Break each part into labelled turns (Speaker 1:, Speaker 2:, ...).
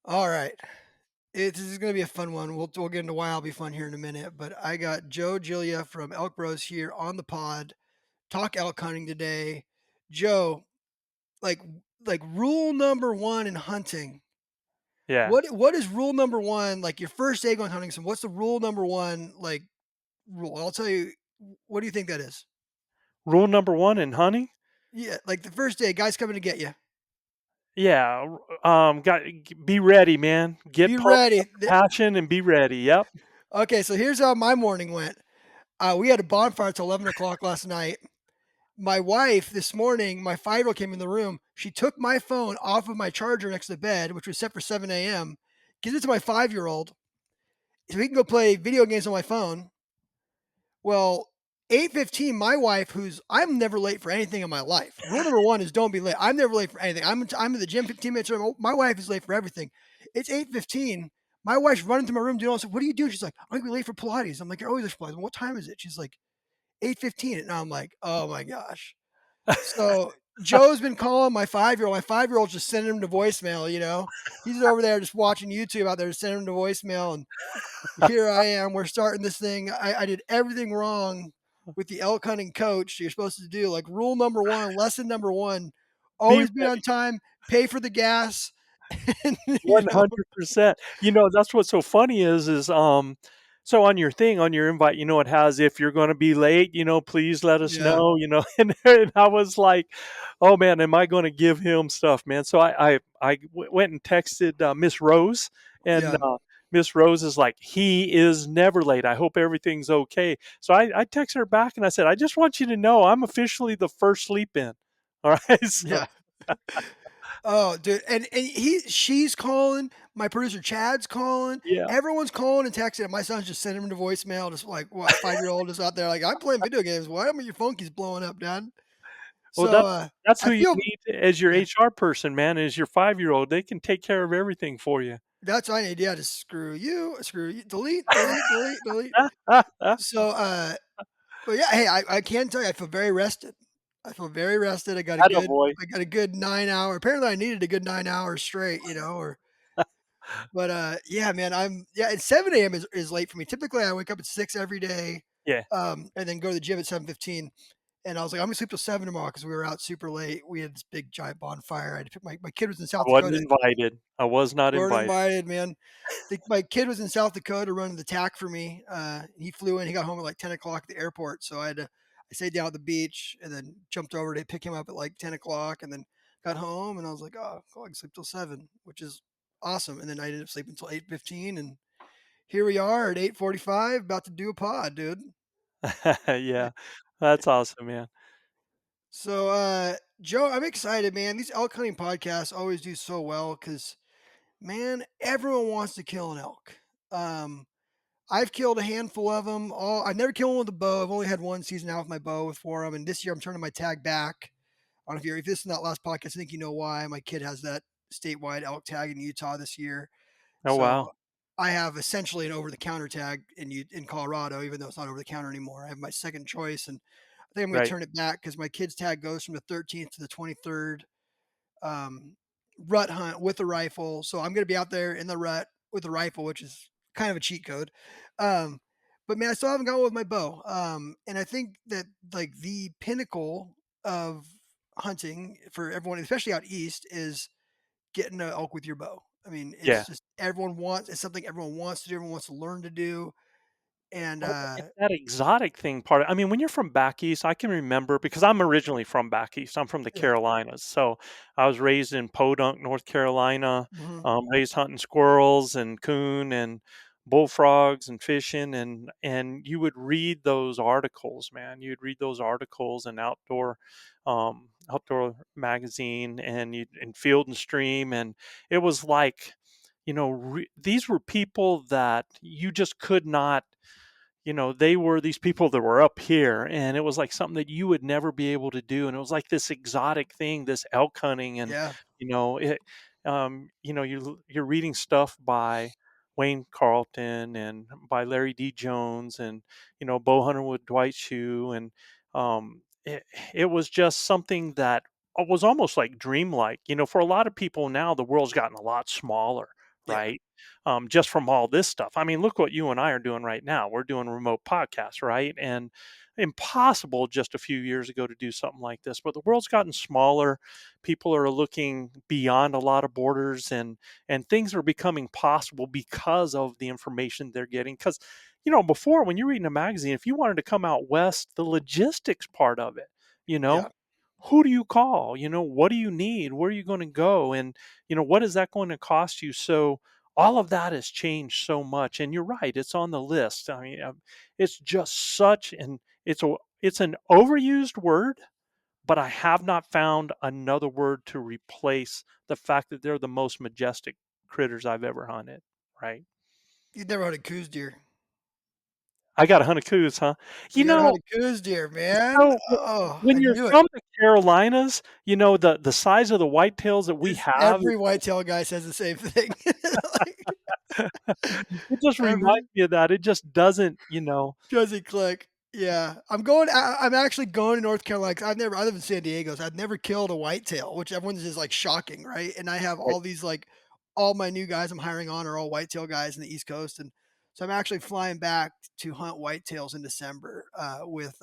Speaker 1: All right. This is going to be a fun one. We'll get into why I'll be fun here in a minute. But I got Joe Giglia from Elk Bros here on the pod. Talk elk hunting today. Joe, like rule number one in hunting.
Speaker 2: Yeah.
Speaker 1: What is rule number one? Like your first day going hunting. So what's the rule number one rule? I'll tell you. What do you think that is?
Speaker 2: Rule number 1 in hunting?
Speaker 1: Yeah, like the first day, guys coming to get you.
Speaker 2: Yeah, got be ready, man. Get
Speaker 1: Be
Speaker 2: pumped up
Speaker 1: ready.
Speaker 2: with passion and be ready. Yep.
Speaker 1: Okay, so here's how my morning went. We had a bonfire till 11 o'clock last night. My wife this morning, my 5-year-old came in the room. She took my phone off of my charger next to the bed, which was set for 7 a.m., gives it to my 5-year-old so he can go play video games on my phone. Well, 8:15, my wife, who's I'm never late for anything in my life. Rule number one is don't be late. I'm never late for anything. I'm in the gym 15 minutes early. My wife is late for everything. It's 8:15. My wife's running to my room doing all this. What do you do? She's like, I'm gonna be late for Pilates. I'm like, you're always late for Pilates. What time is it? She's like, 8:15. And I'm like, oh my gosh. So Joe's been calling my 5-year-old. My 5-year-old's just sending him to voicemail. He's over there just watching YouTube out there, just sending him to voicemail. And here I am. We're starting this thing. I did everything wrong with the elk hunting coach you're supposed to do. Like rule number one, lesson number one,
Speaker 2: Be
Speaker 1: always be on
Speaker 2: ready.
Speaker 1: time, pay for the gas. And,
Speaker 2: 100%. That's what's so funny so on your thing, on your invite, it has, if you're going to be late, please let us
Speaker 1: yeah,
Speaker 2: know, and I was like, oh man, am I going to give him stuff, man? So went and texted Miss Rose, and
Speaker 1: yeah,
Speaker 2: Miss Rose is like, he is never late. I hope everything's okay. So I texted her back and I said, I just want you to know I'm officially the first sleep in. All right. So
Speaker 1: yeah. Oh, dude, and she's calling. My producer Chad's calling.
Speaker 2: yeah.
Speaker 1: Everyone's calling and texting. And my son's just sending him to voicemail. Just like what 5-year-old is out there like I'm playing video games. Why are your phone keeps blowing up, Dad?
Speaker 2: Well,
Speaker 1: So
Speaker 2: that's
Speaker 1: I
Speaker 2: who you
Speaker 1: feel
Speaker 2: need as your
Speaker 1: yeah.
Speaker 2: HR person, man, is your 5-year-old. They can take care of everything for you.
Speaker 1: That's what I need. Yeah, just screw you, delete, delete, delete, delete. So, but yeah, hey, I can tell you, I feel very rested. I feel very rested.
Speaker 2: Attaboy.
Speaker 1: I got a good 9 hour. Apparently, I needed a good 9 hours straight, or. But yeah, man, yeah. And 7 a.m. is late for me. Typically, I wake up at 6 every day,
Speaker 2: Yeah.
Speaker 1: and then go to the gym at 7:15. And I was like, I'm gonna sleep till 7 tomorrow because we were out super late. We had this big giant bonfire. I had to pick my kid was in
Speaker 2: I
Speaker 1: South
Speaker 2: wasn't
Speaker 1: Dakota.
Speaker 2: invited. I was not
Speaker 1: Weren't
Speaker 2: invited.
Speaker 1: invited, man. My kid was in South Dakota running the tack for me. He flew in. He got home at like 10 o'clock at the airport, so I stayed down at the beach and then jumped over to pick him up at like 10 o'clock, and then got home and I was like, oh, cool, I can sleep till 7, which is awesome. And then I ended up sleeping until 8:15, and here we are at 8:45, about to do a pod, dude.
Speaker 2: Yeah. That's awesome, man.
Speaker 1: So, Joe, I'm excited, man. These elk hunting podcasts always do so well because, man, everyone wants to kill an elk. Um, I've killed a handful of them. I've never killed one with a bow. I've only had one season out with my bow with 4 of them, and this year I'm turning my tag back. I don't know if this is not last podcast. I think you know why. My kid has that statewide elk tag in Utah this year,
Speaker 2: Oh,
Speaker 1: so
Speaker 2: wow.
Speaker 1: I have essentially an over-the-counter tag in Colorado, even though it's not over the counter anymore. I have my second choice, and I think I'm going to
Speaker 2: Right.
Speaker 1: turn it back because my kid's tag goes from the 13th to the 23rd. Rut hunt with a rifle. So I'm going to be out there in the rut with a rifle, which is kind of a cheat code. Um, but man, I still haven't got one with my bow. And I think that like the pinnacle of hunting for everyone, especially out east, is getting an elk with your bow. I mean,
Speaker 2: Yeah.
Speaker 1: it's just it's something everyone wants to do, everyone wants to learn to do. And
Speaker 2: Well, it's that exotic thing part. I mean, when you're from back east, I can remember because I'm originally from back east. I'm from the
Speaker 1: yeah,
Speaker 2: Carolinas, so I was raised in Podunk, North Carolina.
Speaker 1: mhm,
Speaker 2: Raised hunting squirrels and coon and bullfrogs and fishing, and you would read those articles, man. You'd read those articles in outdoor magazine and you in Field and Stream, and it was like, these were people that you just could not, they were these people that were up here, and it was like something that you would never be able to do. And it was like this exotic thing, this elk hunting. And,
Speaker 1: yeah,
Speaker 2: you're reading stuff by Wayne Carlton and by Larry D. Jones and, bow hunter with Dwight Shue. And it was just something that was almost like dreamlike. For a lot of people now, the world's gotten a lot smaller,
Speaker 1: Yeah,
Speaker 2: right? Just from all this stuff. I mean, look what you and I are doing right now. We're doing remote podcasts, right? And impossible just a few years ago to do something like this. But the world's gotten smaller. People are looking beyond a lot of borders, and things are becoming possible because of the information they're getting. Because before, when you're reading a magazine, if you wanted to come out west, the logistics part of it, you know,
Speaker 1: yeah.
Speaker 2: who do you call? What do you need? Where are you going to go? And what is that going to cost you? So all of that has changed so much. And you're right, it's on the list. I mean, it's just such an it's an overused word, but I have not found another word to replace the fact that they're the most majestic critters I've ever hunted. Right?
Speaker 1: You never hunted coos deer.
Speaker 2: I got a hunted coos, huh? You
Speaker 1: You gotta
Speaker 2: know,
Speaker 1: hunt a coos deer, man.
Speaker 2: so
Speaker 1: Oh, I
Speaker 2: when you're
Speaker 1: knew it.
Speaker 2: from the Carolinas, the size of the whitetails that we
Speaker 1: It's
Speaker 2: have.
Speaker 1: every whitetail guy says the same thing. Like,
Speaker 2: It just reminds
Speaker 1: every
Speaker 2: me of that. It just doesn't,
Speaker 1: doesn't click. Yeah, I'm actually going to North Carolina 'cause I live in San Diego, so I've never killed a whitetail, which everyone's just, like, shocking, right? And I have
Speaker 2: Right.
Speaker 1: all these, like all my new guys I'm hiring on are all whitetail guys in the East Coast, and so I'm actually flying back to hunt whitetails in December, with,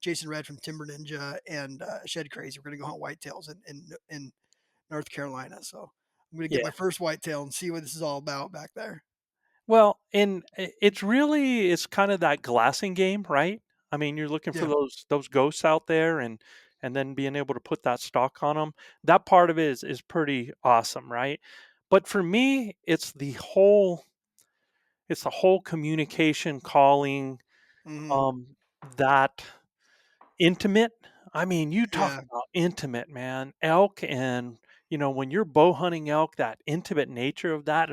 Speaker 1: Jason Red from Timber Ninja and, Shed Crazy. We're gonna go hunt whitetails in North Carolina, so I'm gonna
Speaker 2: Yeah.
Speaker 1: get my first whitetail and see what this is all about back there.
Speaker 2: Well, and it's kind of that glassing game, right? I mean, you're looking for
Speaker 1: Yeah,
Speaker 2: those ghosts out there, and then being able to put that stock on them. That part of it is pretty awesome, right? But for me, it's the whole communication, calling,
Speaker 1: mhm,
Speaker 2: um, that intimate. I mean, you talk
Speaker 1: yeah,
Speaker 2: about intimate, man. Elk, and when you're bow hunting elk, that intimate nature of that,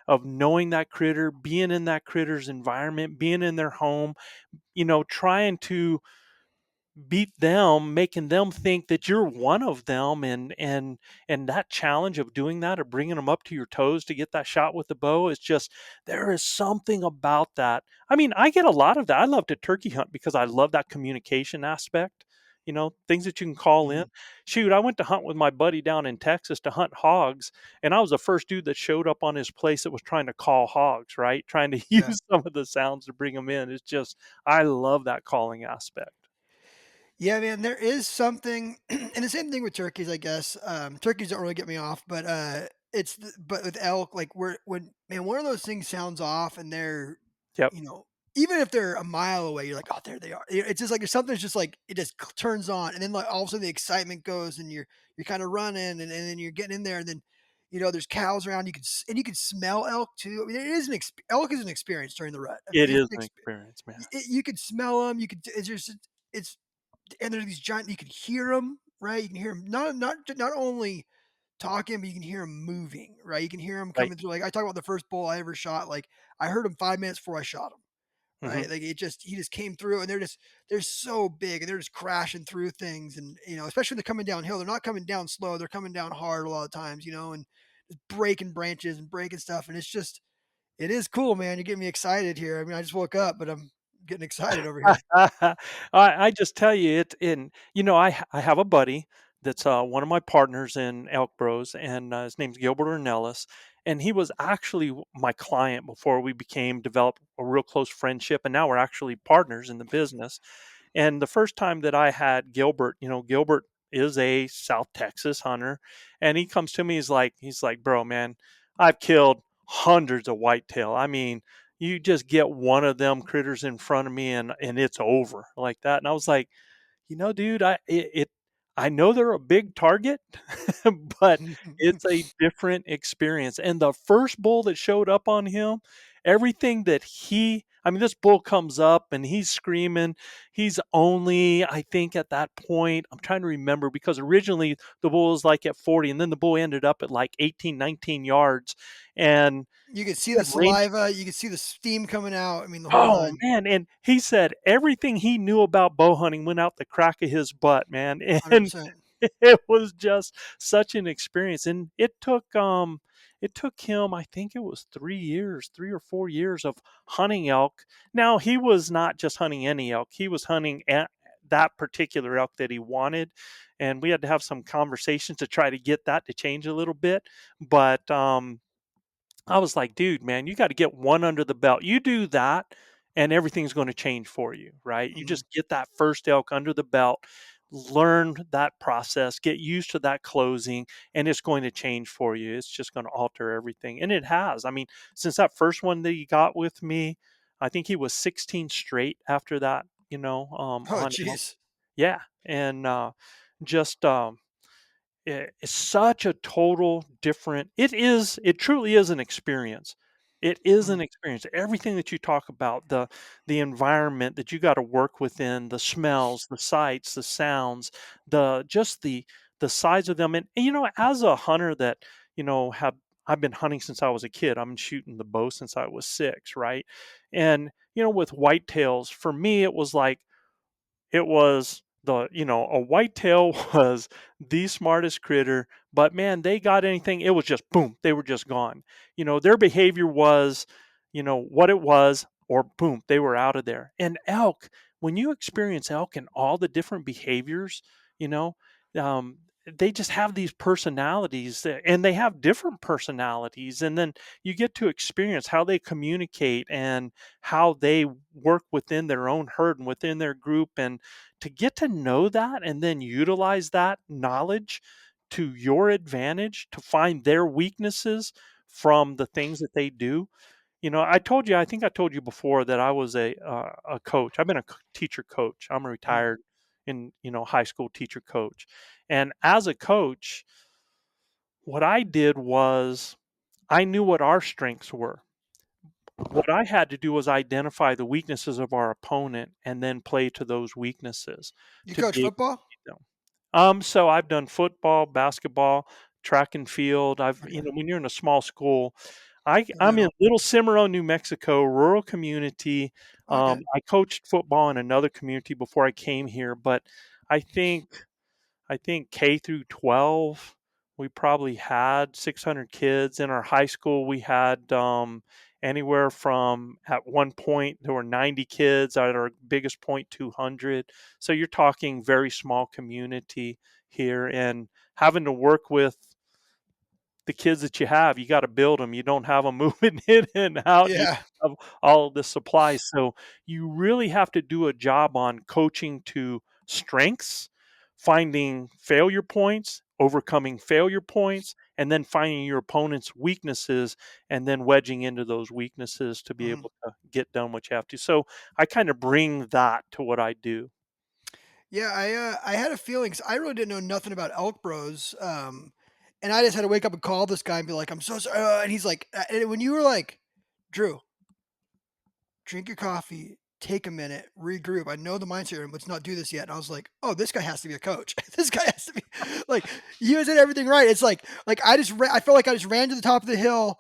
Speaker 2: of knowing that critter, being in that critter's environment, being in their home, trying to beat them, making them think that you're one of them, and that challenge of doing that, or bringing them up to your toes to get that shot with the bow, is just, there is something about that. I mean, I get a lot of that. I love to turkey hunt because I love that communication aspect. Things that you can call in.
Speaker 1: mhm,
Speaker 2: Shoot, I went to hunt with my buddy down in Texas to hunt hogs, and I was the first dude that showed up on his place that was trying to call hogs, right? Trying to
Speaker 1: yeah.
Speaker 2: use some of the sounds to bring them in. It's just, I love that calling aspect.
Speaker 1: Yeah, man, there is something and the same thing with turkeys, I guess. Turkeys don't really get me off, but, but with elk, like, when man, one of those things sounds off and they're,
Speaker 2: Yep.
Speaker 1: you know, even if they're a mile away, you're like, "Oh, there they are." It's just like there's something's just like it just turns on, and then, like, all of a sudden the excitement goes and you're kinda running and then you're getting in there and then, there's cows around, you can smell elk too. I mean, it is elk is an experience during the rut. I mean,
Speaker 2: It
Speaker 1: it's
Speaker 2: is
Speaker 1: an
Speaker 2: an
Speaker 1: exp
Speaker 2: experience, man.
Speaker 1: you can smell them. You could it's just it's and they're these giant you can hear them, right? You can hear them not only talking, but you can hear them moving, right? You can hear them
Speaker 2: Right.
Speaker 1: coming through, like, I talk about the first bull I ever shot, like, I heard him 5 minutes before I shot him,
Speaker 2: Mhm.
Speaker 1: right? Like, he just came through, and they're so big, and they're just crashing through things, and, especially when they're coming downhill, they're not coming down slow, they're coming down hard a lot of times, and just breaking branches and breaking stuff, and it is cool, man, you're getting me excited here. I mean, I just woke up, but I'm getting excited over here.
Speaker 2: I just tell you it in I have a buddy that's, one of my partners in Elk Bros, and, his name's Gilbert Ornelas, and he was actually my client before we became developed a real close friendship, and now we're actually partners in the business. And the first time that I had Gilbert, Gilbert is a South Texas hunter, and he comes to me, he's like, "Bro, man, I've killed hundreds of whitetail. I mean, you just get one of them critters in front of me, and it's over like that." And I was like, dude, I know they're a big target, but it's a different experience. And the first bull that showed up on him, everything that I mean, this bull comes up and he's screaming. He's only, I think at that point, I'm trying to remember, because originally the bull was like at 40, and then the bull ended up at like 18, 19 yards. And
Speaker 1: You could see
Speaker 2: he
Speaker 1: the
Speaker 2: had range.
Speaker 1: saliva, you could see the steam coming out, I mean, the whole
Speaker 2: Oh,
Speaker 1: 9.
Speaker 2: man, and he said everything he knew about bow hunting went out the crack of his butt, man, and
Speaker 1: 100%.
Speaker 2: it was just such an experience, and it took him, I think it was 3 years, 3 or 4 years of hunting elk. Now, he was not just hunting any elk, he was hunting that particular elk that he wanted, and we had to have some conversations to try to get that to change a little bit, but, I was like, "Dude, man, you gotta get one under the belt. You do that, and everything's gonna change for you, right? You
Speaker 1: Mhm.
Speaker 2: just get that first elk under the belt, learn that process, get used to that closing, and it's going to change for you. It's just gonna alter everything." And it has. I mean, since that first one that he got with me, I think he was 16 straight after that,
Speaker 1: Oh,
Speaker 2: on elk.
Speaker 1: jeez.
Speaker 2: Yeah, and, just, it's such a total different it truly is an experience. It is an
Speaker 1: Mhm.
Speaker 2: experience. Everything that you talk about, the environment that you gotta work within, the smells, the sights, the sounds, the size of them, and, as a hunter that, have I've been hunting since I was a kid. I'm shooting the bow since I was 6, right? And, with whitetails, for me, it was a whitetail was the smartest critter, but man, they got anything, it was just boom, they were just gone. Their behavior was, what it was, or boom, they were out of there. And elk, when you experience elk and all the different behaviors, you know, um, they just have these personalities and they have different personalities. And then you get to experience how they communicate and how they work within their own herd and within their group. And to get to know that and then utilize that knowledge to your advantage to find their weaknesses from the things that they do. I think I told you before that I was a coach. I've been a teacher coach. I'm a
Speaker 1: Mhm.
Speaker 2: retired high school teacher coach. And as a coach, what I did was I knew what our strengths were. What I had to do was identify the weaknesses of our opponent and then play to those weaknesses
Speaker 1: You
Speaker 2: to
Speaker 1: coach
Speaker 2: be able to
Speaker 1: football?
Speaker 2: beat them. So I've done football, basketball, track and field.
Speaker 1: Okay.
Speaker 2: When you're in a small school,
Speaker 1: Good
Speaker 2: I'm in
Speaker 1: deal.
Speaker 2: Little Cimarron, New Mexico, rural community.
Speaker 1: Okay.
Speaker 2: I coached football in another community before I came here, but I think I think K through 12, we probably had 600 kids. In our high school, we had anywhere from at one point there were 90 kids. At our biggest point, 200. So you're talking very small community here, and having to work with the kids that you have, you got to build them. You don't have them moving in and out. You
Speaker 1: Yeah.
Speaker 2: have all of the supplies. So you really have to do a job on coaching to strengths, finding failure points, overcoming failure points, and then finding your opponent's weaknesses and then wedging into those weaknesses to be
Speaker 1: Mhm.
Speaker 2: able to get done what you have to. So I kind of bring that to what I do.
Speaker 1: Yeah, I had a feeling 'cause I really didn't know nothing about Elk Bros, and I just had to wake up and call this guy and be like, "I'm so sorry," and he's like, and when you were like, "Drew, drink your coffee, take a minute, regroup. I know the mindset you're in, let's not do this yet." And I was like, "Oh, this guy has to be a coach. This guy has to be like he was in everything right." It's like I felt like I just ran to the top of the hill,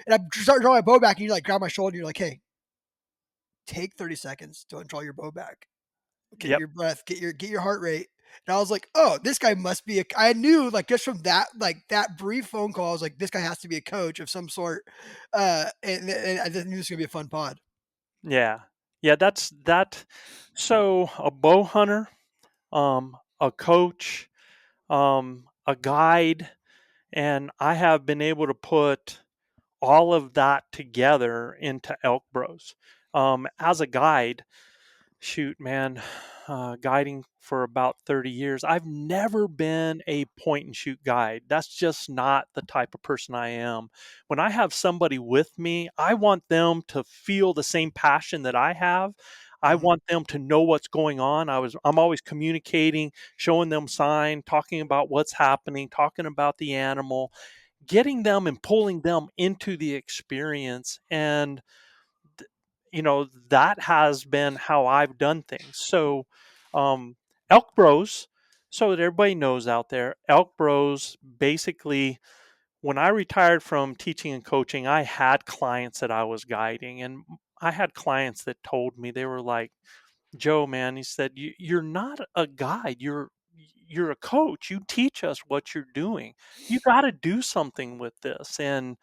Speaker 1: and I started drawing my bow back, and you like grab my shoulder, and you're like, "Hey, take 30 seconds, don't draw your bow back. Get
Speaker 2: Yep.
Speaker 1: your breath, get your heart rate." And I was like, "Oh, this guy must be a." I knew like just from that brief phone call, I was like, "This guy has to be a coach of some sort." And I just knew this was gonna be a fun pod.
Speaker 2: Yeah. Yeah, that's that. So a bow hunter, a coach, a guide, and I have been able to put all of that together into Elk Bros. As a guide, shoot, man, guiding for about 30 years, I've never been a point and shoot guide. That's just not the type of person I am. When I have somebody with me, I want them to feel the same passion that I have. I
Speaker 1: Mhm,
Speaker 2: want them to know what's going on. I'm always communicating, showing them sign, talking about what's happening, talking about the animal, getting them and pulling them into the experience. And that has been how I've done things. So, um, Elk Bros, so that everybody knows out there, Elk Bros basically, when I retired from teaching and coaching, I had clients that I was guiding, and I had clients that told me, they were like, "Joe, man," he said, "you're not a guide. You're a coach. You teach us what you're doing. You got to do something with this." And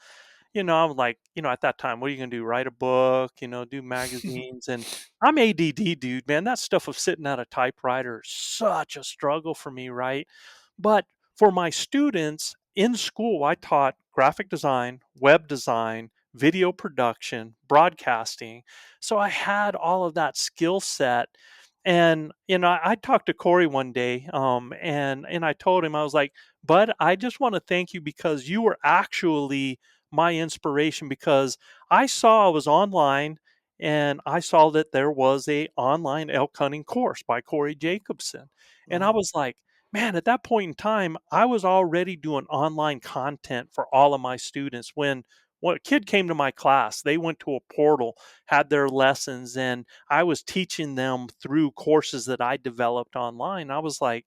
Speaker 2: I'm like, at that time, what are you gonna do? Write a book, do magazines, and I'm ADD, dude, man. That stuff of sitting at a typewriter is such a struggle for me, right? But for my students in school, I taught graphic design, web design, video production, broadcasting. So I had all of that skill set. And I talked to Corey one day, and I told him, I was like, "Bud, I just want to thank you because you were actually my inspiration because I was online and I saw that there was a online elk hunting course by Corey Jacobson. And I
Speaker 1: Mhm.
Speaker 2: was like, man, at that point in time, I was already doing online content for all of my students. When a kid came to my class, they went to a portal, had their lessons, and I was teaching them through courses that I developed online. I was like,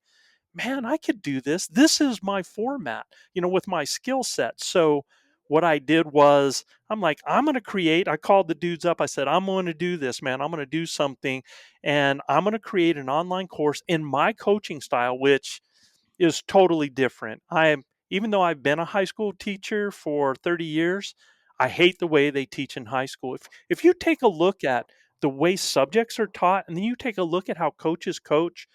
Speaker 2: man, I could do this. This is my format, with my skill set. So what I did was I'm like, I'm going to create. I called the dudes up. I said, I'm going to do this, man. I'm going to do something and I'm going to create an online course in my coaching style, which is totally different. Even though I've been a high school teacher for 30 years, I hate the way they teach in high school. If you take a look at the way subjects are taught and then you take a look at how coaches coach,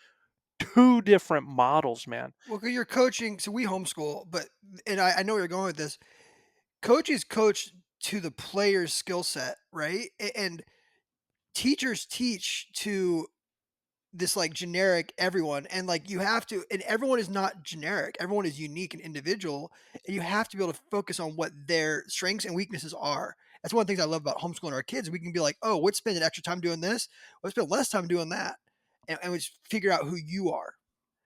Speaker 2: two different models, man.
Speaker 1: Well, 'cause you're coaching, so we homeschool, but and I know where you're going with this. Coaches coach to the player's skill set, right? And teachers teach to this like generic everyone, and like you have to, and everyone is not generic. Everyone is unique and individual, and you have to be able to focus on what their strengths and weaknesses are. That's one of the things I love about homeschooling our kids. We can be like, oh, let's spend an extra time doing this. Let's spend less time doing that, and we just figure out who you are.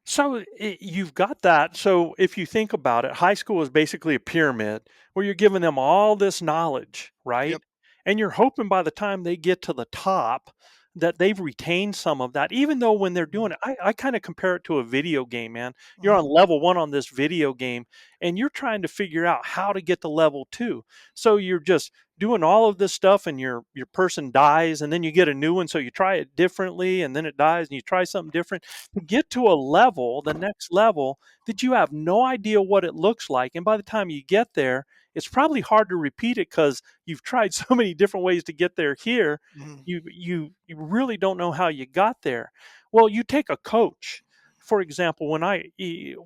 Speaker 2: So you've got that. So if you think about it, high school is basically a pyramid where you're giving them all this knowledge, right?
Speaker 1: Yep.
Speaker 2: And you're hoping by the time they get to the top that they've retained some of that, even though when they're doing
Speaker 1: Mhm.
Speaker 2: it, I kind of compare it to a video game, man. You're on
Speaker 1: Mhm.
Speaker 2: level one on this video game and you're trying to figure out how to get to level two. So you're just doing all of this stuff and your person dies and then you get a new one. So you try it differently and then it dies and you try something different to get to a level, the next level, that you have no idea what it looks like. And by the time you get there, it's probably hard to repeat it because you've tried so many different ways to get there here.
Speaker 1: Mhm.
Speaker 2: You really don't know how you got there. Well, you take a coach, for example, when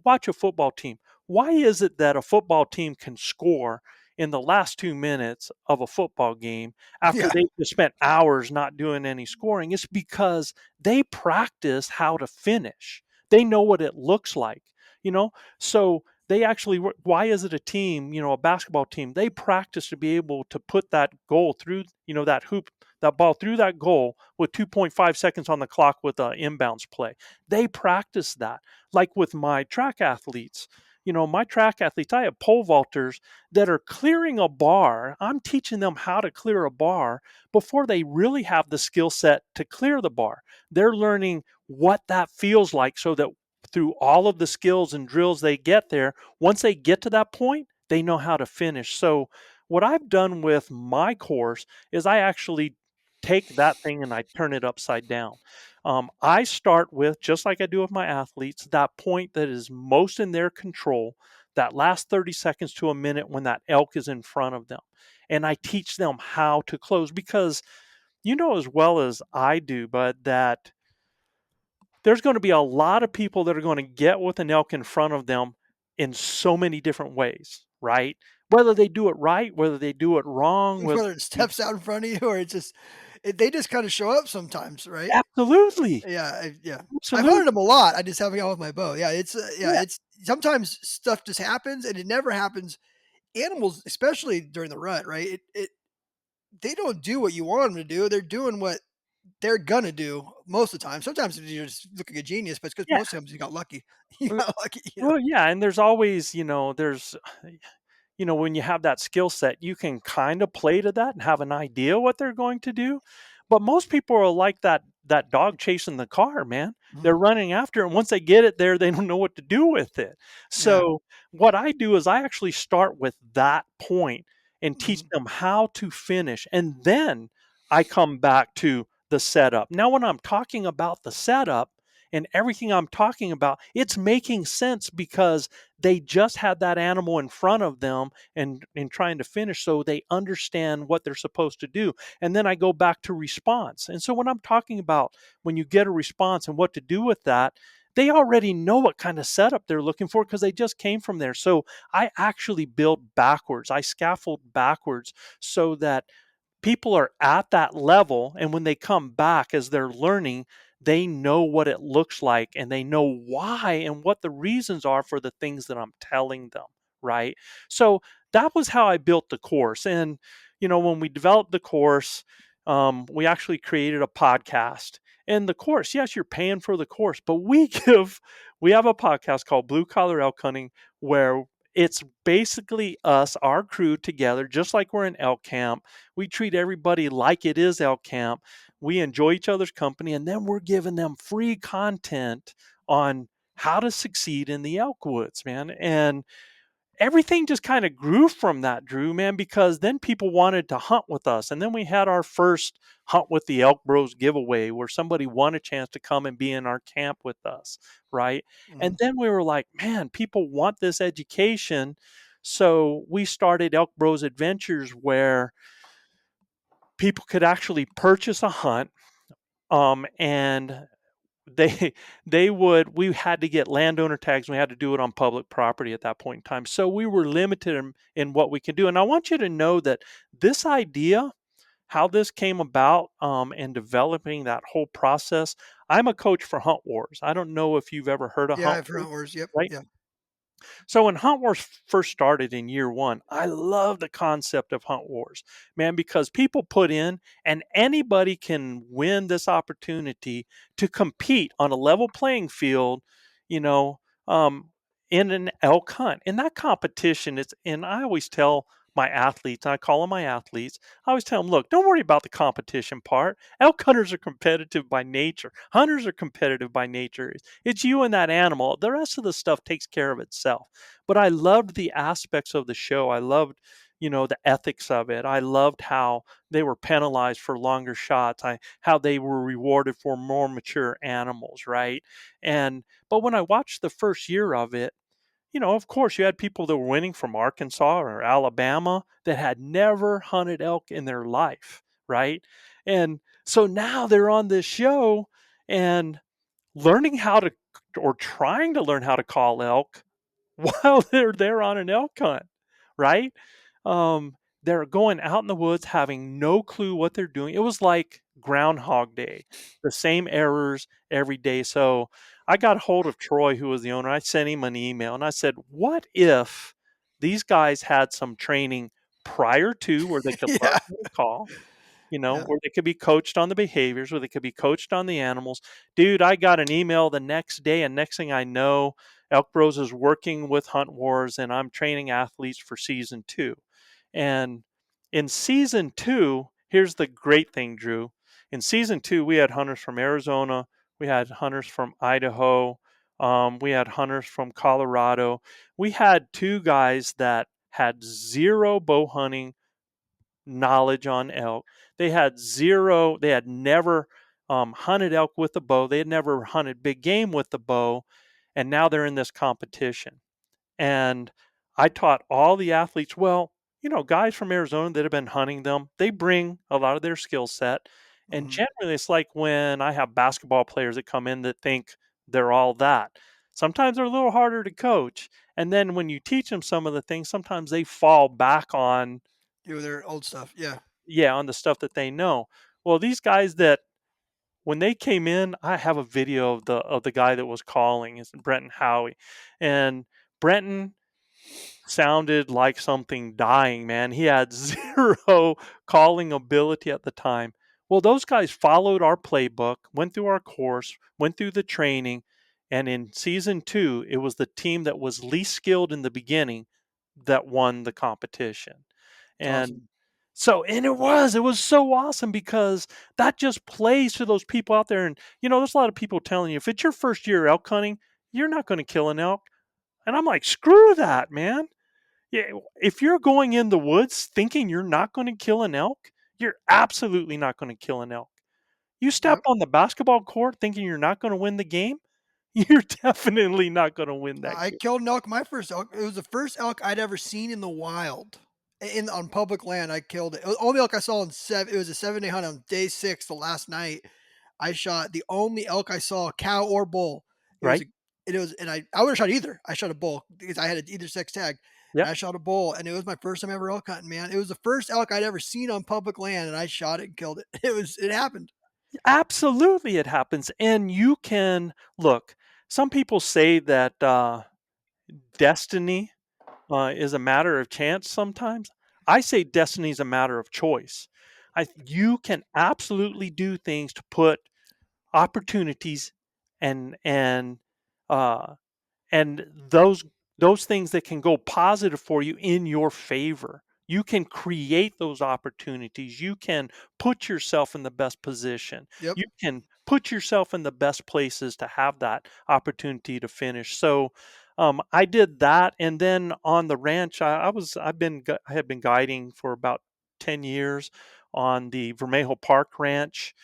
Speaker 2: watch a football team, why is it that a football team can score in the last 2 minutes of a football game after
Speaker 1: Yeah.
Speaker 2: they just spent hours not doing any scoring? It's because they practice how to finish. They know what it looks like, you know? So they actually, why is it a team, a basketball team? They practice to be able to put that goal through, that hoop, that ball through that goal with 2.5 seconds on the clock with an inbounds play. They practice that. Like with my track athletes, my track athletes, I have pole vaulters that are clearing a bar. I'm teaching them how to clear a bar before they really have the skill set to clear the bar. They're learning what that feels like so that through all of the skills and drills they get there, once they get to that point, they know how to finish. So, what I've done with my course is I actually take that thing and I turn it upside down. I start with, just like I do with my athletes, that point that is most in their control, that last 30 seconds to a minute when that elk is in front of them. And I teach them how to close because you know as well as I do, but that there's going to be a lot of people that are going to get with an elk in front of them in so many different ways, right? Whether they do it right, whether they do it wrong, whether
Speaker 1: Whether it steps out in front of you or it's just they just kinda show up sometimes, right?
Speaker 2: absolutely,
Speaker 1: Yeah, yeah. I've
Speaker 2: absolutely,
Speaker 1: hunted them a lot, I just haven't gone with my bow. Yeah, yeah,
Speaker 2: yeah,
Speaker 1: it's sometimes stuff just happens and it never happens. Animals, especially during the rut, right? It they don't do what you want them to do, they're doing what they're gonna do most of the time. Sometimes you just look like a genius, but it's because
Speaker 2: yeah.
Speaker 1: most times you got lucky. You got lucky.
Speaker 2: Well, yeah, and there's always, there's when you have that skill set, you can kind of play to that and have an idea what they're going to do. But most people are like that dog chasing the car, man.
Speaker 1: Mhm.
Speaker 2: They're running after it. And once they get it there, they don't know what to do with it.
Speaker 1: Yeah.
Speaker 2: So what I do is I actually start with that point and teach
Speaker 1: Mhm.
Speaker 2: them how to finish. And then I come back to the setup. Now, when I'm talking about the setup and everything I'm talking about, it's making sense because they just had that animal in front of them and trying to finish so they understand what they're supposed to do. And then I go back to response. And so when I'm talking about when you get a response and what to do with that, they already know what kind of setup they're looking for because they just came from there. So I actually build backwards. I scaffold backwards so that people are at that level, and when they come back as they're learning, they know what it looks like and they know why and what the reasons are for the things that I'm telling them, right? So that was how I built the course. And when we developed the course, we actually created a podcast. And the course, yes, you're paying for the course, but we have a podcast called Blue Collar Elk Hunting, where it's basically us, our crew together, just like we're in elk camp. We treat everybody like it is elk camp. We enjoy each other's company, and then we're giving them free content on how to succeed in the elk woods, man. And everything just kind of grew from that, Drew, man, because then people wanted to hunt with us. And then we had our first Hunt with the Elk Bros giveaway where somebody won a chance to come and be in our camp with us, right?
Speaker 1: Mhm.
Speaker 2: And then we were like, man, people want this education. So we started Elk Bros Adventures, where people could actually purchase a hunt, and they we had to get landowner tags. We had to do it on public property at that point in time, so we were limited in what we can do. And I want you to know that this idea, how this came about, and developing that whole process, I'm a coach for Hunt Wars. I don't know if you've ever heard of
Speaker 1: Yeah,
Speaker 2: Hunt
Speaker 1: I've heard
Speaker 2: Wars,
Speaker 1: wars. Yep.
Speaker 2: right?
Speaker 1: Yeah.
Speaker 2: So when Hunt Wars first started in year one, I love the concept of Hunt Wars, man, because people put in, and anybody can win this opportunity to compete on a level playing field, you know, um, in an elk hunt. In that competition, and I always tell my athletes, I call them my athletes, I always tell them, look, don't worry about the competition part. Elk hunters are competitive by nature. Hunters are competitive by nature. It's you and that animal. The rest of the stuff takes care of itself. But I loved the aspects of the show. I loved, the ethics of it. I loved how they were penalized for longer shots. How they were rewarded for more mature animals, right? And but when I watched the first year of it, of course, you had people that were winning from Arkansas or Alabama that had never hunted elk in their life, right? And so now they're on this show and learning how to, or trying to learn how to call elk while they're there on an elk hunt, right? Um, they're going out in the woods having no clue what they're doing. It was like Groundhog Day, the same errors every day. So I got a hold of Troy, who was the owner. I sent him an email and I said, what if these guys had some training prior to, where they could learn
Speaker 1: Yeah.
Speaker 2: how to call?
Speaker 1: Yeah.
Speaker 2: Where they could be coached on the behaviors, where they could be coached on the animals. Dude, I got an email the next day, and next thing I know, Elk Bros is working with Hunt Wars, and I'm training athletes for season 2. And in season 2, here's the great thing, Drew. In season 2, we had hunters from Arizona, we had hunters from Idaho, we had hunters from Colorado. We had 2 guys that had zero bow hunting knowledge on elk. They had never hunted elk with a bow. They had never hunted big game with the bow. And now they're in this competition. And I taught all the athletes, well, guys from Arizona that have been hunting them, they bring a lot of their skill set. And
Speaker 1: Mhm.
Speaker 2: generally, it's like when I have basketball players that come in that think they're all that. Sometimes they're a little harder to coach. And then when you teach them some of the things, sometimes they fall back on,
Speaker 1: Do their old stuff. Yeah.
Speaker 2: yeah, on the stuff that they know. Well, these guys that when they came in, I have a video of the guy that was calling. It's Brenton Howie, and Brenton sounded like something dying. Man, he had zero calling ability at the time. Well, those guys followed our playbook, went through our course, went through the training, and in season 2, it was the team that was least skilled in the beginning that won the competition.
Speaker 1: It's
Speaker 2: And
Speaker 1: awesome.
Speaker 2: and it was so awesome because that just plays to those people out there. And, there's a lot of people telling you, if it's your first year elk hunting, you're not going to kill an elk. And I'm like, screw that, man. Yeah, if you're going in the woods thinking you're not going to kill an elk, you're absolutely not going to kill an elk. You step
Speaker 1: Yep.
Speaker 2: on the basketball court thinking you're not going to win the game, you're definitely not going to win that
Speaker 1: I
Speaker 2: game.
Speaker 1: killed an elk, my first elk. It was the first elk I'd ever seen in the wild. In on public land, I killed it. It was the only elk I saw in it was a 7-day hunt on day 6, the last night. I shot the only elk I saw, cow or bull, It was
Speaker 2: right?
Speaker 1: a and I would've shot either. I shot a bull because I had a either sex tag, and
Speaker 2: Yep.
Speaker 1: I shot a bull, and it was my first time ever elk hunting, man. It was the first elk I'd ever seen on public land, and I shot it and killed it. It happened.
Speaker 2: Absolutely, it happens, and you can look, some people say that, destiny, is a matter of chance sometimes. I say destiny is a matter of choice. You can absolutely do things to put opportunities and, uh and those things that can go positive for you in your favor. You can create those opportunities. You can put yourself in the best position.
Speaker 1: Yep.
Speaker 2: You can put yourself in the best places to have that opportunity to finish. So I did that, and then on the ranch, I had been guiding for about 10 years on the Vermejo Park Ranch,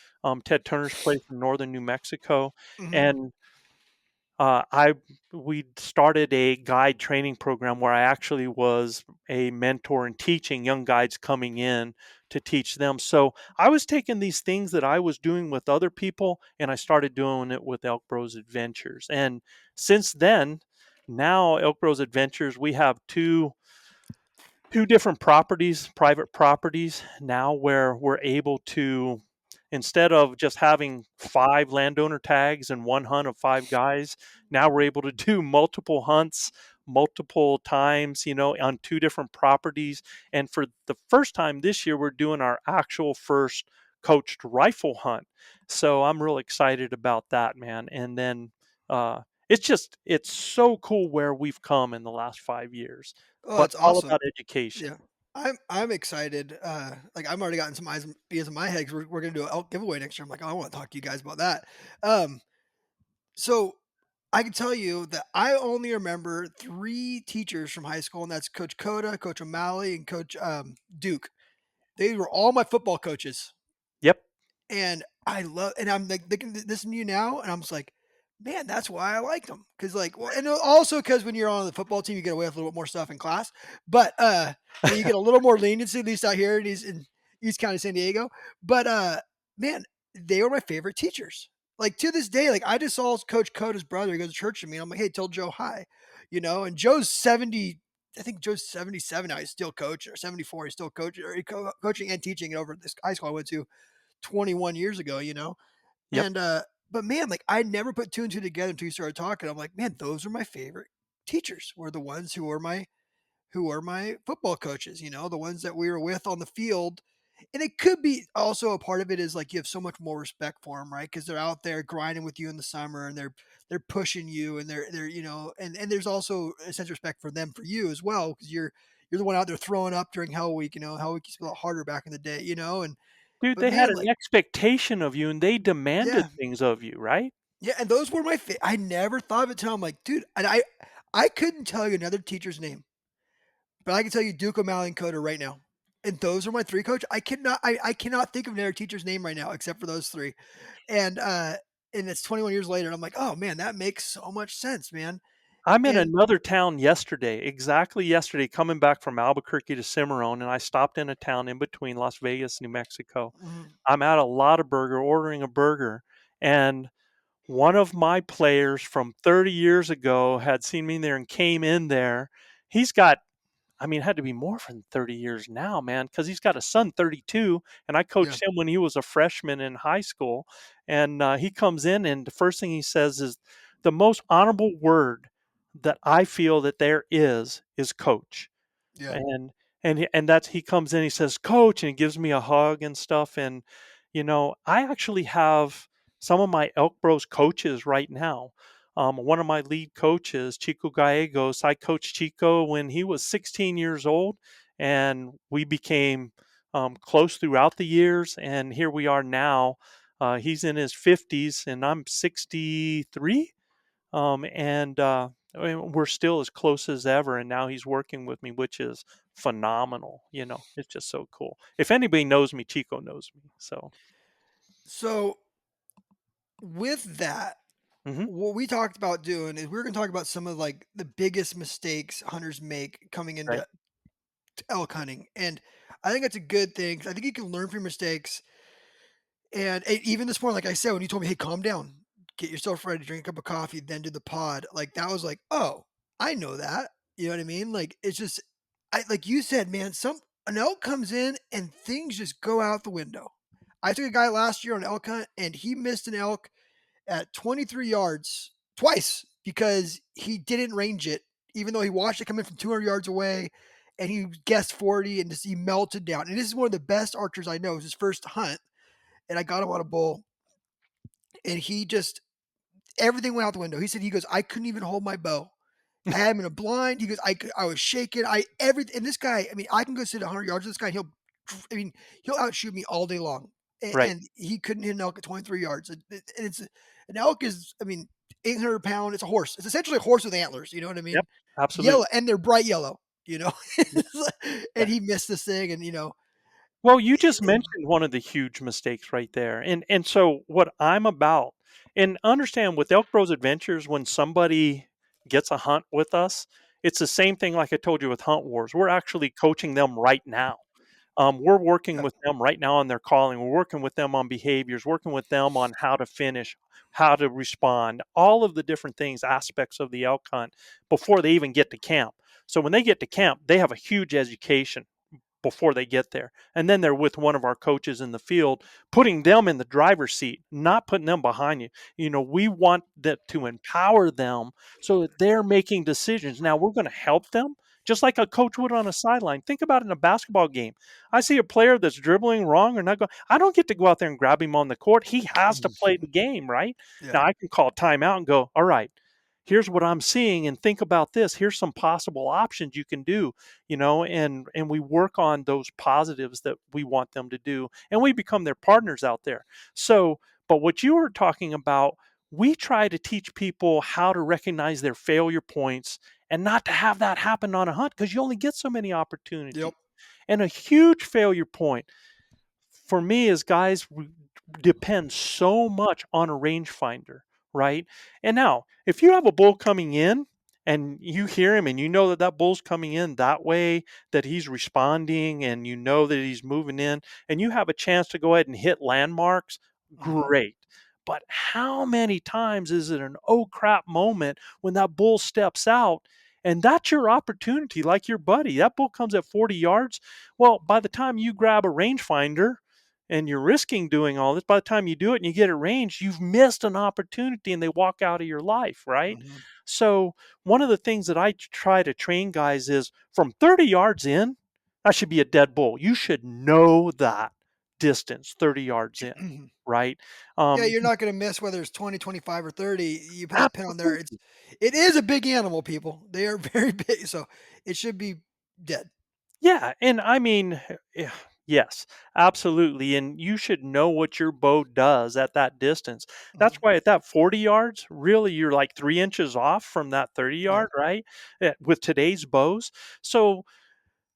Speaker 2: Ted Turner's place in northern New Mexico,
Speaker 1: Mhm.
Speaker 2: and I we started a guide training program where I actually was a mentor and teaching young guides coming in to teach them. So I was taking these things that I was doing with other people, and I started doing it with Elk Bros Adventures. And since then, now Elk Bros Adventures, we have two different properties, private properties now, where we're able to, instead of just having 5 landowner tags and 1 hunt of 5 guys, now we're able to do multiple hunts multiple times, on 2 different properties. And for the first time this year, we're doing our actual first coached rifle hunt. So I'm real excited about that, man. And then it's so cool where we've come in the last 5 years,
Speaker 1: Oh,
Speaker 2: but
Speaker 1: that's
Speaker 2: all
Speaker 1: awesome.
Speaker 2: about education.
Speaker 1: Yeah. I'm excited, like, I've already gotten some ideas in my head 'cause we're gonna do an elk giveaway next year. I'm like, "Oh, I wanna talk to you guys about that." Um, so I can tell you that I only remember 3 teachers from high school, and that's Coach Coda, Coach O'Malley, and Coach, Duke. They were all my football coaches.
Speaker 2: Yep.
Speaker 1: And I love and I'm, like, looking at listening to you now, and I'm just like, "Man, that's why I liked them. Because like well, and also because when you're on the football team, you get away with a little bit more stuff in class, but, you get a little more leniency, at least out here in East County, San Diego, but, man, they were my favorite teachers. Like, to this day, like, I just saw Coach Coda's brother, he goes to church with me, and I'm like, "Hey, tell Joe hi," and Joe's 70 I think Joe's 77 now, he's still coaching, or 74, he's still coaching or coaching and teaching over at this high school I went to. 21 years ago.
Speaker 2: Yep.
Speaker 1: And, but man, like I never put 2 and 2 together until you started talking. I'm like, man, those are my favorite teachers were the ones who are my football coaches, the ones that we were with on the field. And it could be also a part of it is like you have so much more respect for them, right? Because they're out there grinding with you in the summer and they're pushing you and they're and there's also a sense of respect for them for you as well because you're the one out there throwing up during Hell Week. Hell Week used to be a lot harder back in the day, and
Speaker 2: Dude,
Speaker 1: but
Speaker 2: they had
Speaker 1: man,
Speaker 2: an
Speaker 1: like
Speaker 2: expectation of you and they demanded
Speaker 1: yeah,
Speaker 2: things of you, right?
Speaker 1: yeah, and those were my I never thought of it till I'm like, dude, and I couldn't tell you another teacher's name, but I can tell you Duke O'Malley and Coder right now. And those are my 3 coach I cannot think of another teacher's name right now except for those 3. And, and it's 21 years later, and I'm like, "Oh, man, that makes so much sense, man."
Speaker 2: I'm in
Speaker 1: And
Speaker 2: another town yesterday, exactly yesterday, coming back from Albuquerque to Cimarron, and I stopped in a town in between Las Vegas, New Mexico.
Speaker 1: mhm,
Speaker 2: I'm at a Lotta Burger ordering a burger, and one of my players from 30 years ago had seen me there and came in there. He's got, I mean, it had to be more than 30 years now, man, because he's got a son, 32, and I
Speaker 1: yeah,
Speaker 2: coached him when he was a freshman in high school. And he comes in, and the first thing he says is, "The most honorable word that I feel that there is coach."
Speaker 1: yeah,
Speaker 2: And that's, he comes in, he says, "Coach," and he gives me a hug and stuff. And I actually have some of my Elk Bros coaches right now. One of my lead coaches, Chico Gallegos, I coached Chico when he was 16 years old, and we became close throughout the years. And here we are now. He's in his 50s, and I'm 63, and I mean, we're still as close as ever. And now he's working with me, which is phenomenal. It's just so cool. If anybody knows me, Chico knows me. So,
Speaker 1: so with that,
Speaker 2: mhm,
Speaker 1: what we talked about doing is we're gonna talk about some of, like, the biggest mistakes hunters make coming
Speaker 2: right.
Speaker 1: into elk hunting, and I think that's a good thing 'cause I think you can learn from your mistakes. And even this morning, like I said, when you told me, "Hey, calm down. get yourself ready, drink a cup of coffee, then do the pod. Like that was like, oh, I know that. You know what I mean? Like it's just, I like you said, man. An elk comes in and things just go out the window. I took a guy last year on an elk hunt and he missed an elk at 23 yards twice because he didn't range it, even though he watched it come in from 200 yards away and he guessed 40 and just he melted down. And this is one of the best archers I know. It was his first hunt. And I got him on a bull and he just everything went out the window. He said, he goes, I couldn't even hold my bow. I had him in a blind. He goes, I was shaking. And this guy, I mean, I can go sit 100 yards with this guy. I mean, he'll outshoot me all day long.
Speaker 2: Right.
Speaker 1: And he couldn't hit an elk at 23 yards. And it's an elk is, I mean, 800 pound. It's a horse. It's essentially a horse with antlers. You know what I
Speaker 2: Yep.
Speaker 1: mean?
Speaker 2: Absolutely.
Speaker 1: Yellow, and they're bright yellow. You know,
Speaker 2: Yeah.
Speaker 1: and he missed this thing, and
Speaker 2: Well, you just
Speaker 1: it,
Speaker 2: mentioned one of the huge mistakes right there. And so what I'm about, and understand with Elk Bros Adventures, when somebody gets a hunt with us, it's the same thing like I told you with Hunt Wars. We're actually coaching them right now. We're working
Speaker 1: yeah,
Speaker 2: with them right now on their calling. We're working with them on behaviors, working with them on how to finish, how to respond, all of the different things, aspects of the elk hunt before they even get to camp. So when they get to camp, they have a huge education before they get there. And then they're with one of our coaches in the field, putting them in the driver's seat, not putting them behind you. We want that to empower them so that they're making decisions. Now we're going to help them just like a coach would on a sideline. Think about it in a basketball game. I see a player that's dribbling wrong or not going. I don't get to go out there and grab him on the court. He has to play the game, right?
Speaker 1: yeah,
Speaker 2: Now I can call timeout and go, all right, here's what I'm seeing and think about this. Here's some possible options you can do, and we work on those positives that we want them to do and we become their partners out there. So, but what you were talking about, we try to teach people how to recognize their failure points and not to have that happen on a hunt because you only get so many opportunities.
Speaker 1: yep,
Speaker 2: And a huge failure point for me is guys depend so much on a rangefinder, right? And now, if you have a bull coming in and you hear him and you know that that bull's coming in that way, that he's responding and you know that he's moving in, and you have a chance to go ahead and hit landmarks,
Speaker 1: hmm
Speaker 2: great. But how many times is it an oh crap moment when that bull steps out? And that's your opportunity, like your buddy. That bull comes at 40 yards. Well, by the time you grab a rangefinder, and you're risking doing all this, by the time you do it and you get it ranged, you've missed an opportunity and they walk out of your life, right?
Speaker 1: hmm
Speaker 2: So, one of the things that I try to train guys is from 30 yards in, that should be a dead bull. You should know that distance 30 yards in, right?
Speaker 1: Yeah,
Speaker 2: Um,
Speaker 1: you're not gonna miss whether it's 20, 25, or 30. You put that pin on there,
Speaker 2: absolutely.
Speaker 1: it is a big animal, people. They are very big, so it should be dead.
Speaker 2: Yeah, and I mean, yeah, yes, absolutely, and you should know what your bow does at that distance. That's
Speaker 1: Mhm.
Speaker 2: why at that 40 yards, really, you're like 3 inches off from that 30
Speaker 1: Yeah.
Speaker 2: yard, right? With today's bows. So,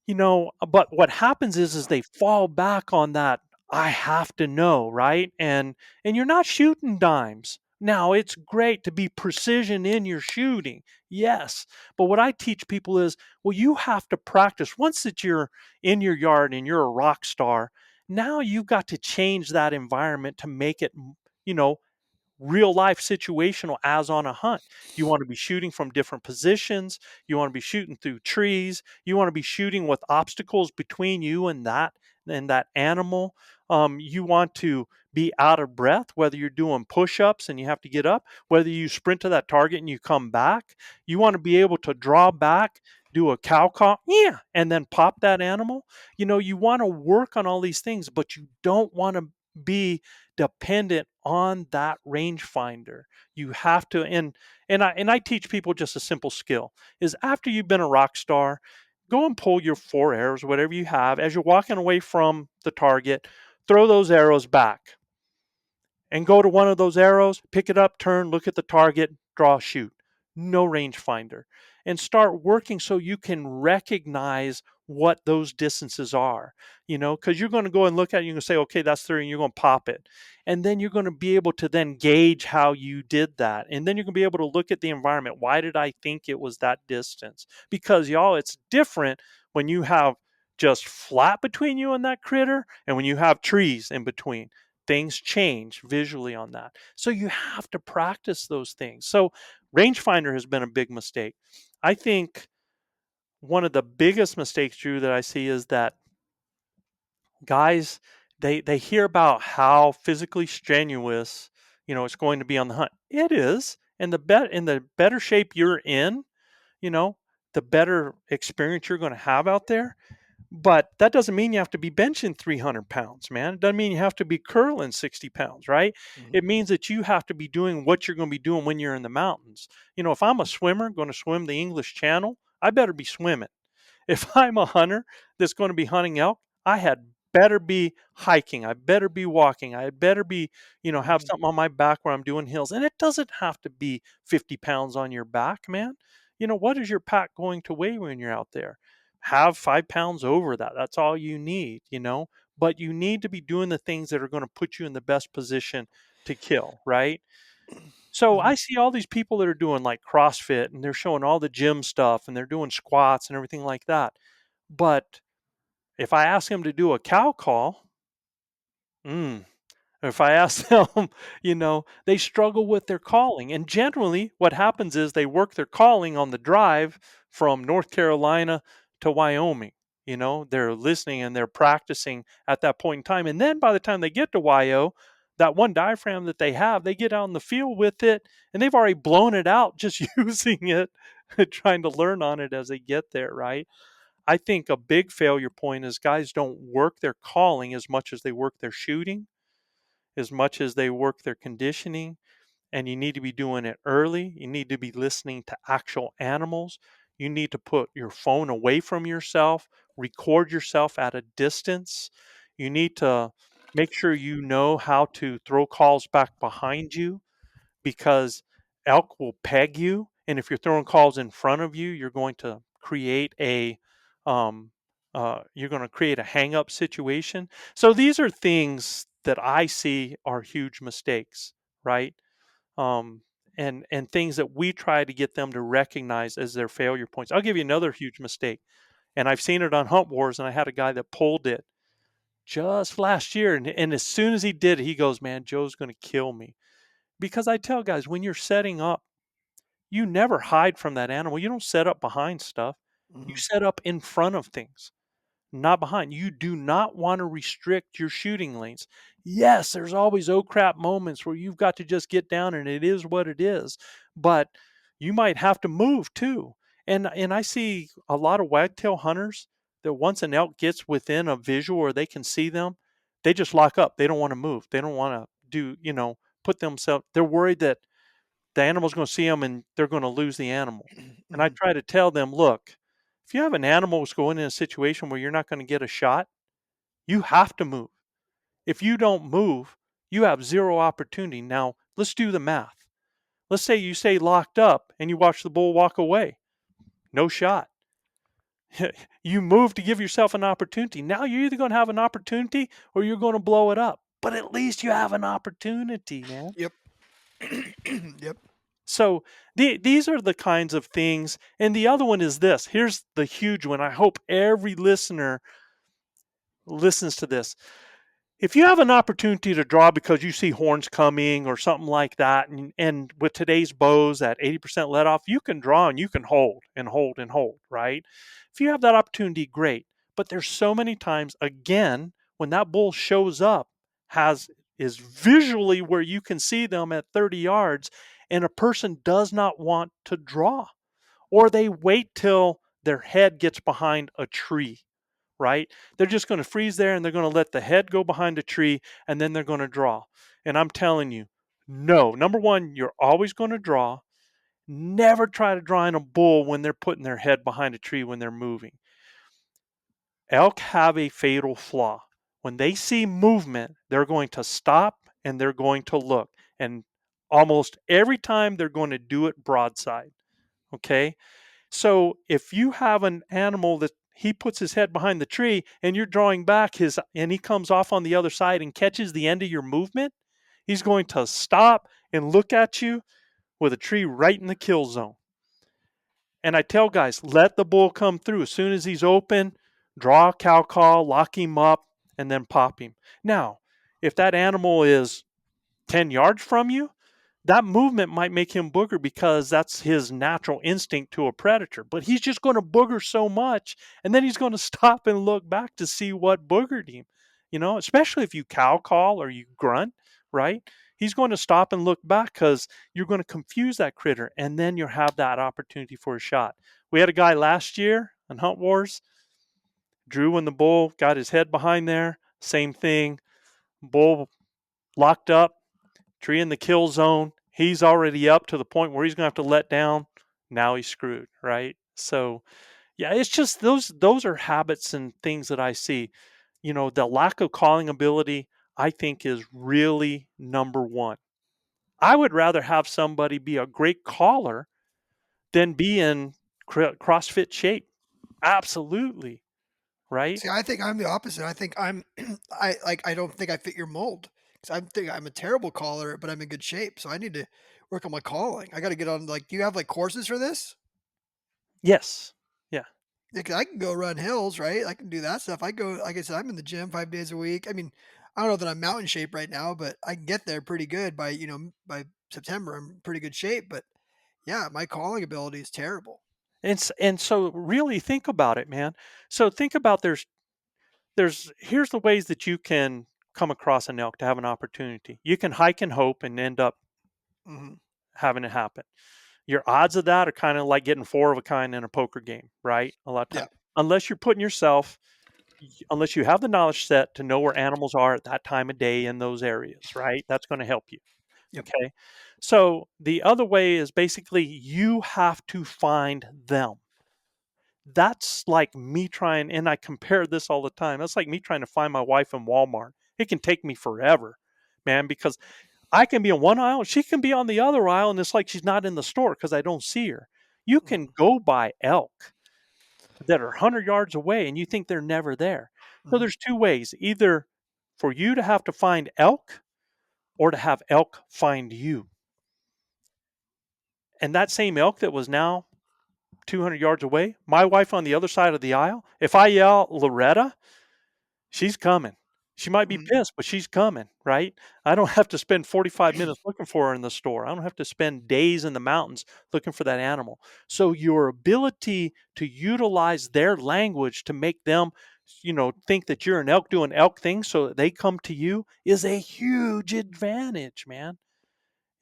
Speaker 2: but what happens is they fall back on that, I have to know, right? And you're not shooting dimes. Now, it's great to be precision in your shooting. Yes. But what I teach people is, well, you have to practice. Once that you're in your yard and you're a rock star, now you've got to change that environment to make it, you know, real life situational as on a hunt. You want to be shooting from different positions. You want to be shooting through trees. You want to be shooting with obstacles between you and that animal. You want to be out of breath, whether you're doing push-ups and you have to get up, whether you sprint to that target and you come back. You want to be able to draw back, do a cow call, yeah, and then pop that animal. You want to work on all these things, but you don't want to be dependent on that rangefinder. You have to, and I teach people just a simple skill is after you've been a rock star, go and pull your 4 arrows, whatever you have, as you're walking away from the target, throw those arrows back and go to one of those arrows, pick it up, turn, look at the target, draw, shoot. No rangefinder. And start working so you can recognize what those distances are, because you're going to go and look at it, you're going to say, okay, that's 30, and you're going to pop it. And then you're going to be able to then gauge how you did that. And then you're going to be able to look at the environment. Why did I think it was that distance? Because, y'all, it's different when you have just flat between you and that critter and when you have trees in between. things change visually on that. So you have to practice those things. So rangefinder has been a big mistake. I think one of the biggest mistakes, Drew, that I see is that guys, they hear about how physically strenuous, it's going to be on the hunt. It is. And the better shape you're in, you know, the better experience you're going to have out there. But that doesn't mean you have to be benching 300 pounds, man. It doesn't mean you have to be curling 60 pounds, right?
Speaker 1: Mhm.
Speaker 2: It means that you have to be doing what you're going to be doing when you're in the mountains. If I'm a swimmer going to swim the English Channel, I better be swimming. If I'm a hunter that's going to be hunting elk, I had better be hiking. I better be walking. I had better be, have
Speaker 1: Mhm.
Speaker 2: something on my back where I'm doing hills. And it doesn't have to be 50 pounds on your back, man. What is your pack going to weigh when you're out there? Have 5 pounds over that. That's all you need. But you need to be doing the things that are going to put you in the best position to kill, right? So
Speaker 1: Mhm.
Speaker 2: I see all these people that are doing like CrossFit and they're showing all the gym stuff and they're doing squats and everything like that. But if I ask them to do a cow call, mm, if I ask them, they struggle with their calling. And generally, what happens is they work their calling on the drive from North Carolina to Wyoming. They're listening and they're practicing at that point in time. And then by the time they get to YO, that one diaphragm that they have, they get out in the field with it and they've already blown it out just using it, trying to learn on it as they get there, right? I think a big failure point is guys don't work their calling as much as they work their shooting, as much as they work their conditioning, and you need to be doing it early. You need to be listening to actual animals. You need to put your phone away from yourself, record yourself at a distance. You need to make sure you know how to throw calls back behind you because elk will peg you. And if you're throwing calls in front of you, um, you're going to create a hang up situation. So these are things that I see are huge mistakes, right? Um, and things that we try to get them to recognize as their failure points. I'll give you another huge mistake, and I've seen it on Hunt Wars, and I had a guy that pulled it just last year, and as soon as he did it, he goes, "Man, Joe's going to kill me." Because I tell guys, when you're setting up, you never hide from that animal. You don't set up behind stuff. You
Speaker 1: Mhm.
Speaker 2: set up in front of things, not behind. You do not want to restrict your shooting lanes. Yes, there's always oh crap moments where you've got to just get down and it is what it is, but you might have to move too. And I see a lot of wagtail hunters that once an elk gets within a visual where they can see them, they just lock up. They don't want to move. They don't want to put themselves. They're worried that the animal's going to see them and they're going to lose the animal. And I
Speaker 1: Mhm.
Speaker 2: try to tell them, look, if you have an animal that's going in a situation where you're not going to get a shot, you have to move. If you don't move, you have zero opportunity. Now, let's do the math. Let's say you stay locked up and you watch the bull walk away. No shot. You move to give yourself an opportunity. Now you're either going to have an opportunity or you're going to blow it up. But at least you have an opportunity, man.
Speaker 1: Yep. Yep.
Speaker 2: So these are the kinds of things. And the other one is this. Here's the huge one. I hope every listener listens to this. If you have an opportunity to draw because you see horns coming or something like that, and with today's bows at 80% let off, you can draw and you can hold and hold and hold, right? If you have that opportunity, great. But there's so many times, again, when that bull shows up, has is visually where you can see them at 30 yards, and a person does not want to draw, or they wait till their head gets behind a tree, right? They're just going to freeze there and they're going to let the head go behind a tree and then they're going to draw. And I'm telling you, no. Number one, you're always going to draw. Never try to draw in a bull when they're putting their head behind a tree when they're moving. Elk have a fatal flaw. When they see movement, they're going to stop and they're going to look. And almost every time they're going to do it broadside. Okay. So if you have an animal that he puts his head behind the tree and you're drawing back and he comes off on the other side and catches the end of your movement, he's going to stop and look at you with a tree right in the kill zone. And I tell guys, let the bull come through. As soon as he's open, draw a cow call, lock him up, and then pop him. Now, If that animal is 10 yards from you, that movement might make him booger because that's his natural instinct to a predator. But he's just going to booger so much, and then he's going to stop and look back to see what boogered him. Especially if you cow call or you grunt, right? He's going to stop and look back because you're going to confuse that critter, and then you'll have that opportunity for a shot. We had a guy last year in Hunt Wars, drew when the bull got his head behind there. Same thing. Bull locked up, tree in the kill zone. He's already up to the point where he's going to have to let down. Now he's screwed, right? So, yeah, it's just those are habits and things that I see. The lack of calling ability, I think, is really number one. I would rather have somebody be a great caller than be in CrossFit shape. Absolutely, right?
Speaker 1: See, I think I'm the opposite. I think I'm I don't think I fit your mold, 'cause I think I'm a terrible caller, but I'm in good shape, so I need to work on my calling. I gotta get on, like, do you have, like, courses for this?
Speaker 2: Yes. Yeah.
Speaker 1: Yeah, 'cause I can go run hills, right? I can do that stuff. I go, like I said, I'm in the gym 5 days a week. I mean, I don't know that I'm mountain shape right now, but I can get there pretty good by, by September, I'm in pretty good shape, but yeah, my calling ability is terrible.
Speaker 2: And so really think about it, man. So think about there's here's the ways that you can come across an elk to have an opportunity. You can hike and hope and end up
Speaker 1: Mhm.
Speaker 2: having it happen. Your odds of that are kind of like getting four of a kind in a poker game, right? A lot of
Speaker 1: Yeah.
Speaker 2: time. Unless you're putting yourself unless you have the knowledge set to know where animals are at that time of day in those areas, right? That's going to help you.
Speaker 1: Yep.
Speaker 2: Okay. So the other way is basically you have to find them. That's like me trying, and I compare this all the time. That's like me trying to find my wife in Walmart. It can take me forever, man, because I can be on one aisle, she can be on the other aisle, and it's like she's not in the store because I don't see her. You can
Speaker 1: Mhm.
Speaker 2: go by elk that are 100 yards away and you think they're never there. So
Speaker 1: Mhm.
Speaker 2: there's two ways, either for you to have to find elk or to have elk find you. And that same elk that was now 200 yards away, my wife on the other side of the aisle, if I yell Loretta, she's coming. She might be
Speaker 1: Mhm.
Speaker 2: pissed, but she's coming, right? I don't have to spend 45 minutes looking for her in the store. I don't have to spend days in the mountains looking for that animal. So your ability to utilize their language to make them, think that you're an elk doing elk things so that they come to you is a huge advantage, man.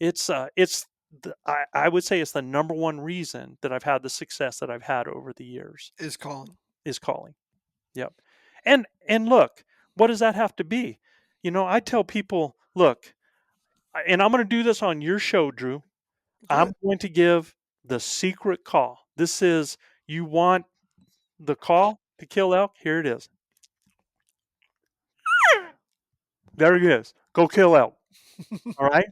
Speaker 2: I would say it's the number one reason that I've had the success that I've had over the years
Speaker 1: Is calling.
Speaker 2: is calling. Yep. And look, what does that have to be? I tell people, look, and I'm going to do this on your show, Drew.
Speaker 1: Do
Speaker 2: I'm
Speaker 1: it.
Speaker 2: going to give the secret call. This is you want the call to kill elk? Here it is. There it is. Go kill elk. All right.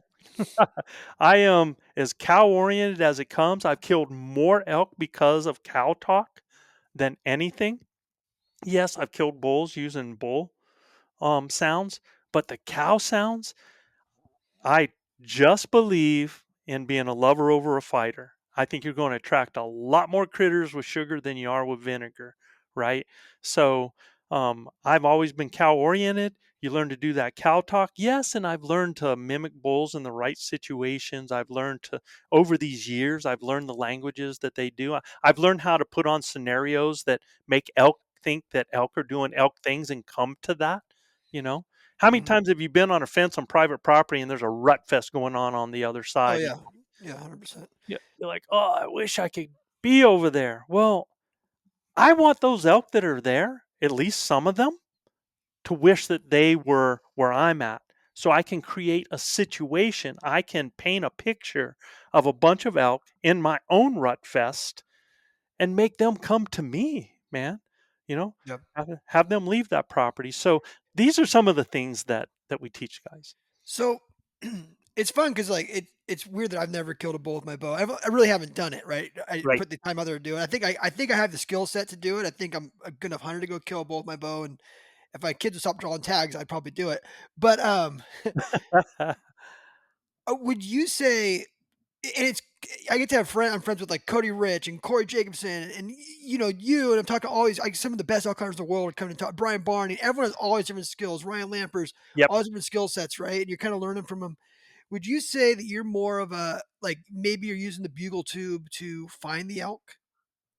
Speaker 2: I am as cow oriented as it comes. I've killed more elk because of cow talk than anything. Yes, I've killed bulls using bull sounds, but the cow sounds, I just believe in being a lover over a fighter. I think you're going to attract a lot more critters with sugar than you are with vinegar, right? So I've always been cow oriented. You learn to do that cow talk. Yes, and I've learned to mimic bulls in the right situations. I've learned to, over these years, I've learned the languages that they do. I've learned how to put on scenarios that make elk think that elk are doing elk things and come to that, you know? How many
Speaker 1: Mhm.
Speaker 2: times have you been on a fence on private property and there's a rut fest going on the other
Speaker 1: Oh,
Speaker 2: side?
Speaker 1: yeah. Yeah, 100%.
Speaker 2: Yeah, you're like, oh, I wish I could be over there. Well, I want those elk that are there, at least some of them, to wish that they were where I'm at. So I can create a situation. I can paint a picture of a bunch of elk in my own rut fest and make them come to me, man. You know,
Speaker 1: Yep.
Speaker 2: have them leave that property. So these are some of the things that we teach guys.
Speaker 1: So, it's fun because, like, it's weird that I've never killed a bull with my bow. I really haven't done it, right? I
Speaker 2: Right.
Speaker 1: put the time out there to do it. I think I have the skill set to do it. I think I'm a good enough hunter to go kill a bull with my bow, and if my kids would stop drawing tags, I'd probably do it. But, would you say and it's I get to have I'm friends with like Cody Rich and Corey Jacobson and you and I'm talking always like some of the best elk hunters in the world are coming to talk. Brian Barney, everyone has always different skills. Ryan Lampers,
Speaker 2: Yep.
Speaker 1: all different skill sets, right? And you're kind of learning from them. Would you say that you're more of a like maybe you're using the bugle tube to find the elk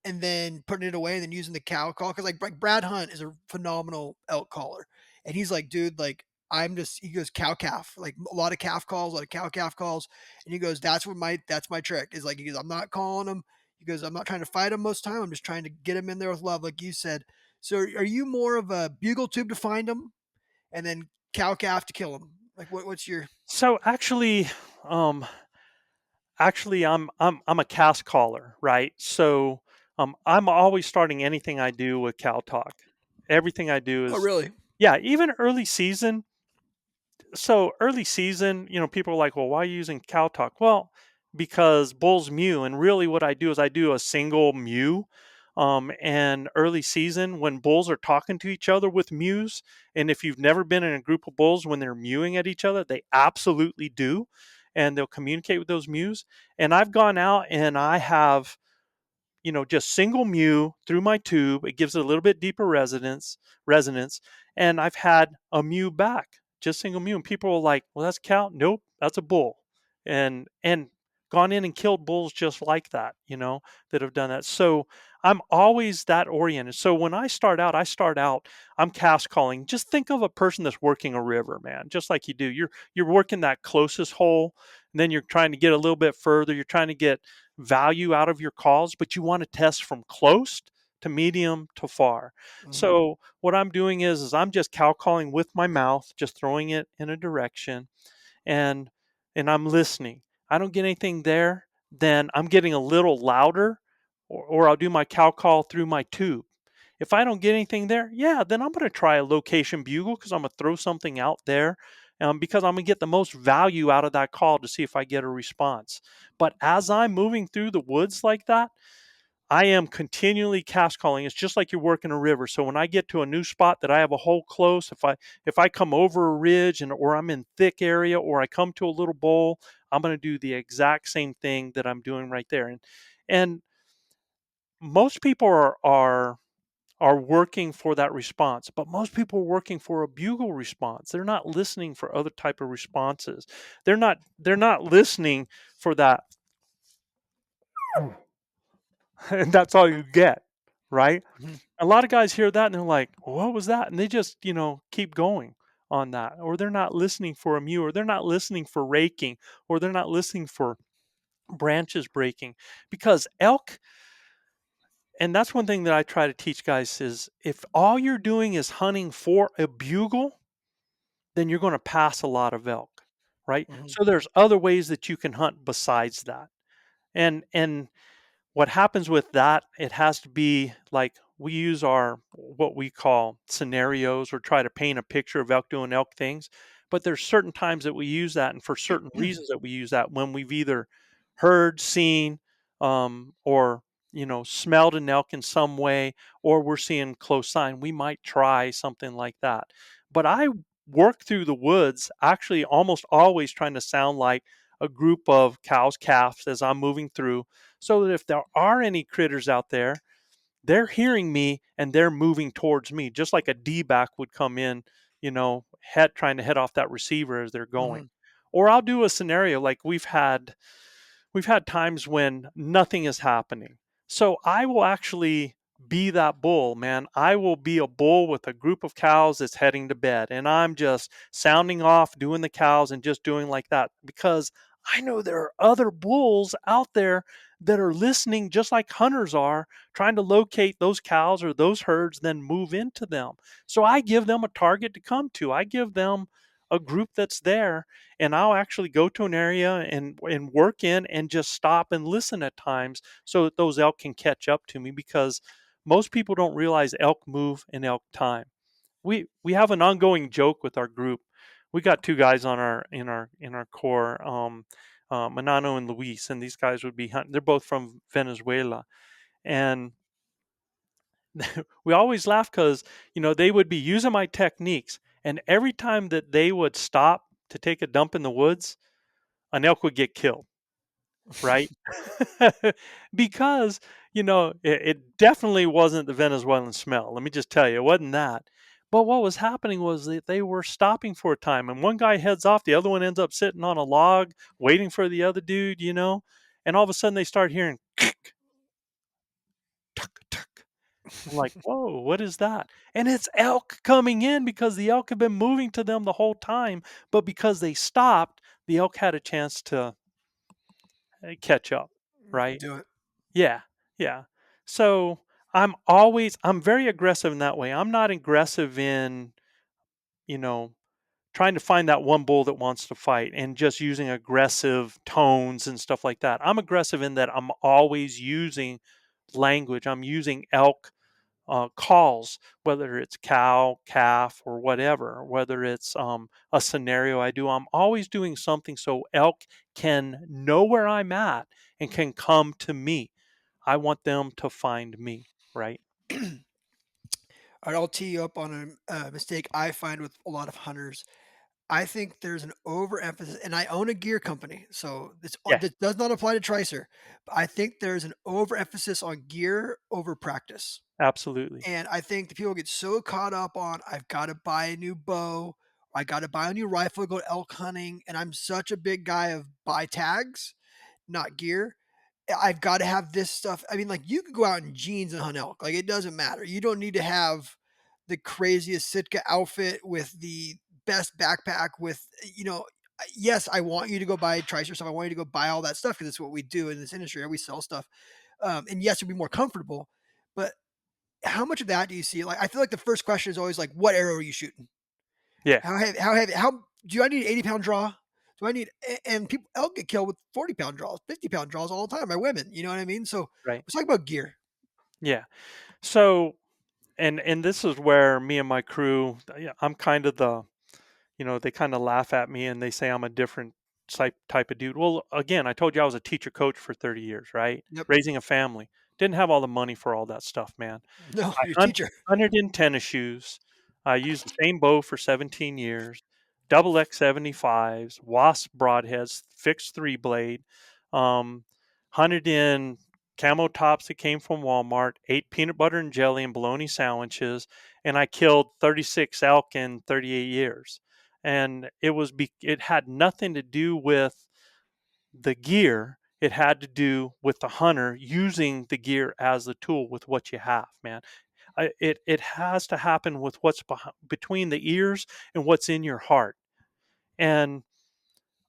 Speaker 1: and then putting it away and then using the cow call? Because like Brad Hunt is a phenomenal elk caller, and he's like, dude, like he goes cow calf, like a lot of calf calls, a lot of cow calf calls, and he goes, that's my trick. Is like he goes, I'm not calling them. He goes, I'm not trying to fight them most of the time. I'm just trying to get them in there with love, like you said. So are you more of a bugle tube to find them and then cow calf to kill them? Like what's your
Speaker 2: So um, actually, I'm a cast caller, right? So I'm always starting anything I do with cow talk. Everything I do
Speaker 1: Oh,
Speaker 2: is,
Speaker 1: really?
Speaker 2: yeah, even early season. So early season, people are like, well, why are you using cow talk? Well, because bulls mew, and really what I do is I do a single mew. And early season, when bulls are talking to each other with mews, and if you've never been in a group of bulls when they're mewing at each other, they absolutely do, and they'll communicate with those mews. And I've gone out and I have just single mew through my tube. It gives it a little bit deeper resonance. And I've had a mew back, just single mew. And people are like, well, that's a cow. Nope, that's a bull. And gone in and killed bulls just like that, that have done that. So I'm always that oriented. So when I start out, I'm cast calling. Just think of a person that's working a river, man, just like you do. You're working that closest hole, and then you're trying to get a little bit further. You're trying to get value out of your calls, but you want to test from close to medium to far.
Speaker 1: Mhm,
Speaker 2: So what I'm doing is I'm just cow calling with my mouth, just throwing it in a direction, and I'm listening. I don't get anything there, then I'm getting a little louder, or I'll do my cow call through my tube. If I don't get anything there, yeah, then I'm going to try a location bugle because I'm going to throw something out there, because I'm going to get the most value out of that call to see if I get a response. But as I'm moving through the woods like that, I am continually cast calling. It's just like you're working a river. So when I get to a new spot that I have a hole close, if I come over a ridge or I'm in thick area or I come to a little bowl, I'm going to do the exact same thing that I'm doing right there. And most people are working for that response, but most people are working for a bugle response. They're not listening for other type of responses. They're not listening for that, and that's all you get, right?
Speaker 1: mhm.
Speaker 2: A lot of guys hear that and they're like, well, what was that? And they just, keep going on that. Or they're not listening for a mew, or they're not listening for raking, or they're not listening for branches breaking. Because elk, and that's one thing that I try to teach guys is if all you're doing is hunting for a bugle, then you're going to pass a lot of elk, right?
Speaker 1: Mhm,
Speaker 2: So there's other ways that you can hunt besides that. And what happens with that, it has to be like we use our what we call scenarios or try to paint a picture of elk doing elk things, but there's certain times that we use that, and for certain reasons that we use that when we've either heard, seen, or smelled an elk in some way, or we're seeing close sign, we might try something like that. But I work through the woods actually almost always trying to sound like a group of cows calves as I'm moving through, so that if there are any critters out there, they're hearing me and they're moving towards me, just like a D-back would come in, trying to head off that receiver as they're going.
Speaker 1: mhm.
Speaker 2: Or I'll do a scenario like we've had times when nothing is happening. So I will actually be that bull, man. I will be a bull with a group of cows that's heading to bed. And I'm just sounding off, doing the cows and just doing like that because I know there are other bulls out there that are listening just like hunters are, trying to locate those cows or those herds, then move into them. So I give them a target to come to. I give them a group that's there, and I'll actually go to an area and work in and just stop and listen at times so that those elk can catch up to me because most people don't realize elk move in elk time. We have an ongoing joke with our group. We got two guys on our core, Manano and Luis, and these guys would be hunting. They're both from Venezuela, and we always laugh because they would be using my techniques, and every time that they would stop to take a dump in the woods, an elk would get killed. right? Because, it definitely wasn't the Venezuelan smell. Let me just tell you, it wasn't that. But what was happening was that they were stopping for a time, and one guy heads off, the other one ends up sitting on a log waiting for the other dude, and all of a sudden they start hearing tuck, tuck. I'm like, whoa, what is that? And it's elk coming in because the elk have been moving to them the whole time. But because they stopped, the elk had a chance to catch up, right?
Speaker 1: Do it.
Speaker 2: Yeah, yeah. So I'm very aggressive in that way. I'm not aggressive in, you know, trying to find that one bull that wants to fight and just using aggressive tones and stuff like that. I'm aggressive in that I'm always using language. I'm using elk calls, whether it's cow, calf, or whatever, whether it's a scenario I do. I'm always doing something so elk can know where I'm at and can come to me. I want them to find me, right?
Speaker 1: Alright, I'll tee you up on a mistake I find with a lot of hunters. I think there's an overemphasis, and I own a gear company, so
Speaker 2: Yeah,
Speaker 1: this does not apply to Tricer. But I think there's an overemphasis on gear over practice.
Speaker 2: absolutely.
Speaker 1: And I think the people get so caught up on, I've got to buy a new bow, I got to buy a new rifle to go elk hunting. And I'm such a big guy of buy tags, not gear. I've got to have this stuff. I mean, like you could go out in jeans and hunt elk. Like it doesn't matter. You don't need to have the craziest Sitka outfit with the best backpack with, yes, I want you to go buy Tricer stuff. I want you to go buy all that stuff because it's what we do in this industry. We sell stuff. And yes, it'll be more comfortable, but how much of that do you see? Like, I feel like the first question is always like, "What arrow are you shooting?
Speaker 2: Yeah,
Speaker 1: How do I need an 80-pound draw? Do I need?" And people elk get killed with 40-pound draws, 50-pound draws all the time by women. You know what I mean? So
Speaker 2: right.
Speaker 1: let's talk about gear.
Speaker 2: Yeah. So, and this is where me and my crew, yeah, I'm kind of they kind of laugh at me and they say I'm a different type of dude. Well, again, I told you I was a teacher coach for 30 years, right?
Speaker 1: Yep.
Speaker 2: Raising a family. Didn't have all the money for all that stuff, man.
Speaker 1: No,
Speaker 2: I
Speaker 1: you're a teacher.
Speaker 2: hunted in tennis shoes. I used the same bow for 17 years. Double X 75s, Wasp broadheads, fixed three blade. Um, Hunted in camo tops that came from Walmart. Ate peanut butter and jelly and bologna sandwiches, and I killed 36 elk in 38 years. And it had nothing to do with the gear. It had to do with the hunter using the gear as the tool with what you have, man. It has to happen with what's between the ears and what's in your heart. And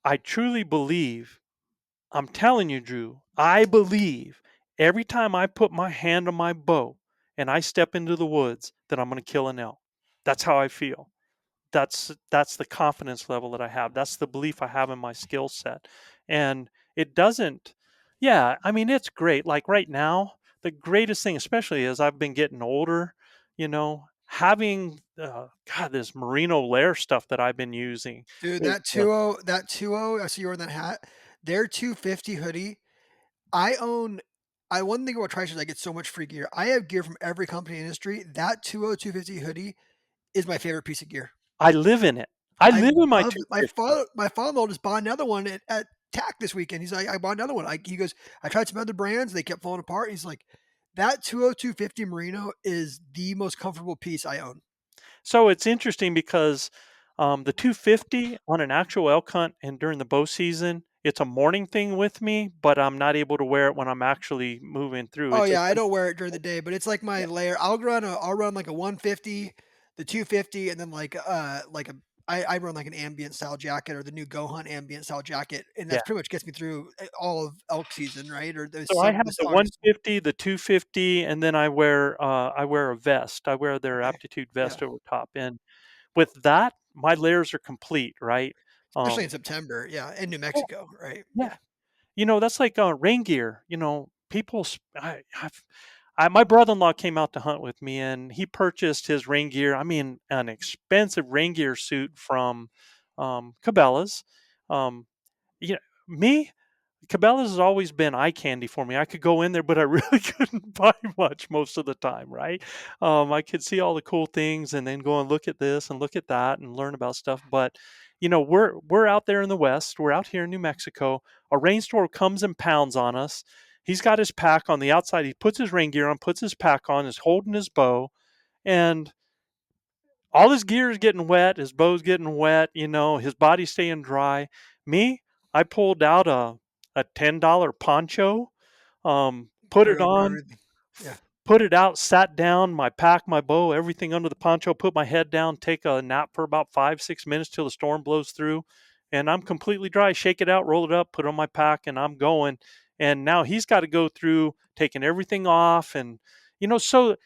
Speaker 2: I truly believe, I'm telling you, Drew, I believe every time I put my hand on my bow and I step into the woods that I'm going to kill an elk. That's how I feel. That's the confidence level that I have. That's the belief I have in my skill set. And it doesn't yeah, I mean it's great. Like right now, the greatest thing especially as I've been getting older, having god this merino layer stuff that I've been using
Speaker 1: Dude,
Speaker 2: is just
Speaker 1: that 2.0, I see you wearing that hat. Their 250 hoodie. I own I one thing about Tricer is I get so much free gear. I have gear from every company in the industry. That 2.0 250 hoodie is my favorite piece of gear.
Speaker 2: I live in it. I
Speaker 1: I
Speaker 2: live in my
Speaker 1: love it.
Speaker 2: 250.
Speaker 1: My father-in-law just bought another one at TAC this weekend. He's like, "I bought another one." He goes, "I tried some other brands, they kept falling apart." He's like, "That 2.0 250 merino is the most comfortable piece I own."
Speaker 2: So it's interesting because the 250 on an actual elk hunt and during the bow season, it's a morning thing with me, but I'm not able to wear it when I'm actually moving through.
Speaker 1: Oh,
Speaker 2: It's a
Speaker 1: yeah, I don't wear it during the day, but it's like
Speaker 2: yeah,
Speaker 1: my layer. I'll run like a 150, the 250, and then I run like an ambient style jacket or the new Go Hunt ambient style jacket, and
Speaker 2: yeah.
Speaker 1: that's pretty much gets me through all of elk season, right? Or
Speaker 2: So I have
Speaker 1: this
Speaker 2: the
Speaker 1: August.
Speaker 2: 150, the 250, and then I wear a vest. I wear their
Speaker 1: Okay.
Speaker 2: aptitude
Speaker 1: Yeah.
Speaker 2: vest over top, and with that, my layers are complete, right?
Speaker 1: Especially
Speaker 2: Um,
Speaker 1: in September, yeah, in New
Speaker 2: yeah,
Speaker 1: Mexico, right?
Speaker 2: yeah. That's like rain gear. My brother-in-law came out to hunt with me, and he purchased his rain gear. I mean, an expensive rain gear suit from Cabela's. Um, you know, me, Cabela's has always been eye candy for me. I could go in there, but I really couldn't buy much most of the time, right? I could see all the cool things and then go and look at this and look at that and learn about stuff. But we're out there in the West, we're out here in New Mexico. A rainstorm comes and pounds on us. He's got his pack on the outside. He puts his rain gear on, puts his pack on, is holding his bow, and all his gear is getting wet. His bow's getting wet. His body's staying dry. Me, I pulled out a $10 poncho, put
Speaker 1: Put it
Speaker 2: it
Speaker 1: over
Speaker 2: on,
Speaker 1: everything. Yeah.
Speaker 2: put it out, sat down, my pack, my bow, everything under the poncho, put my head down, take a nap for about 5, 6 minutes till the storm blows through. And I'm completely dry. Shake it out, roll it up, put it on my pack, and I'm going. And now he's got to go through taking everything off. And, so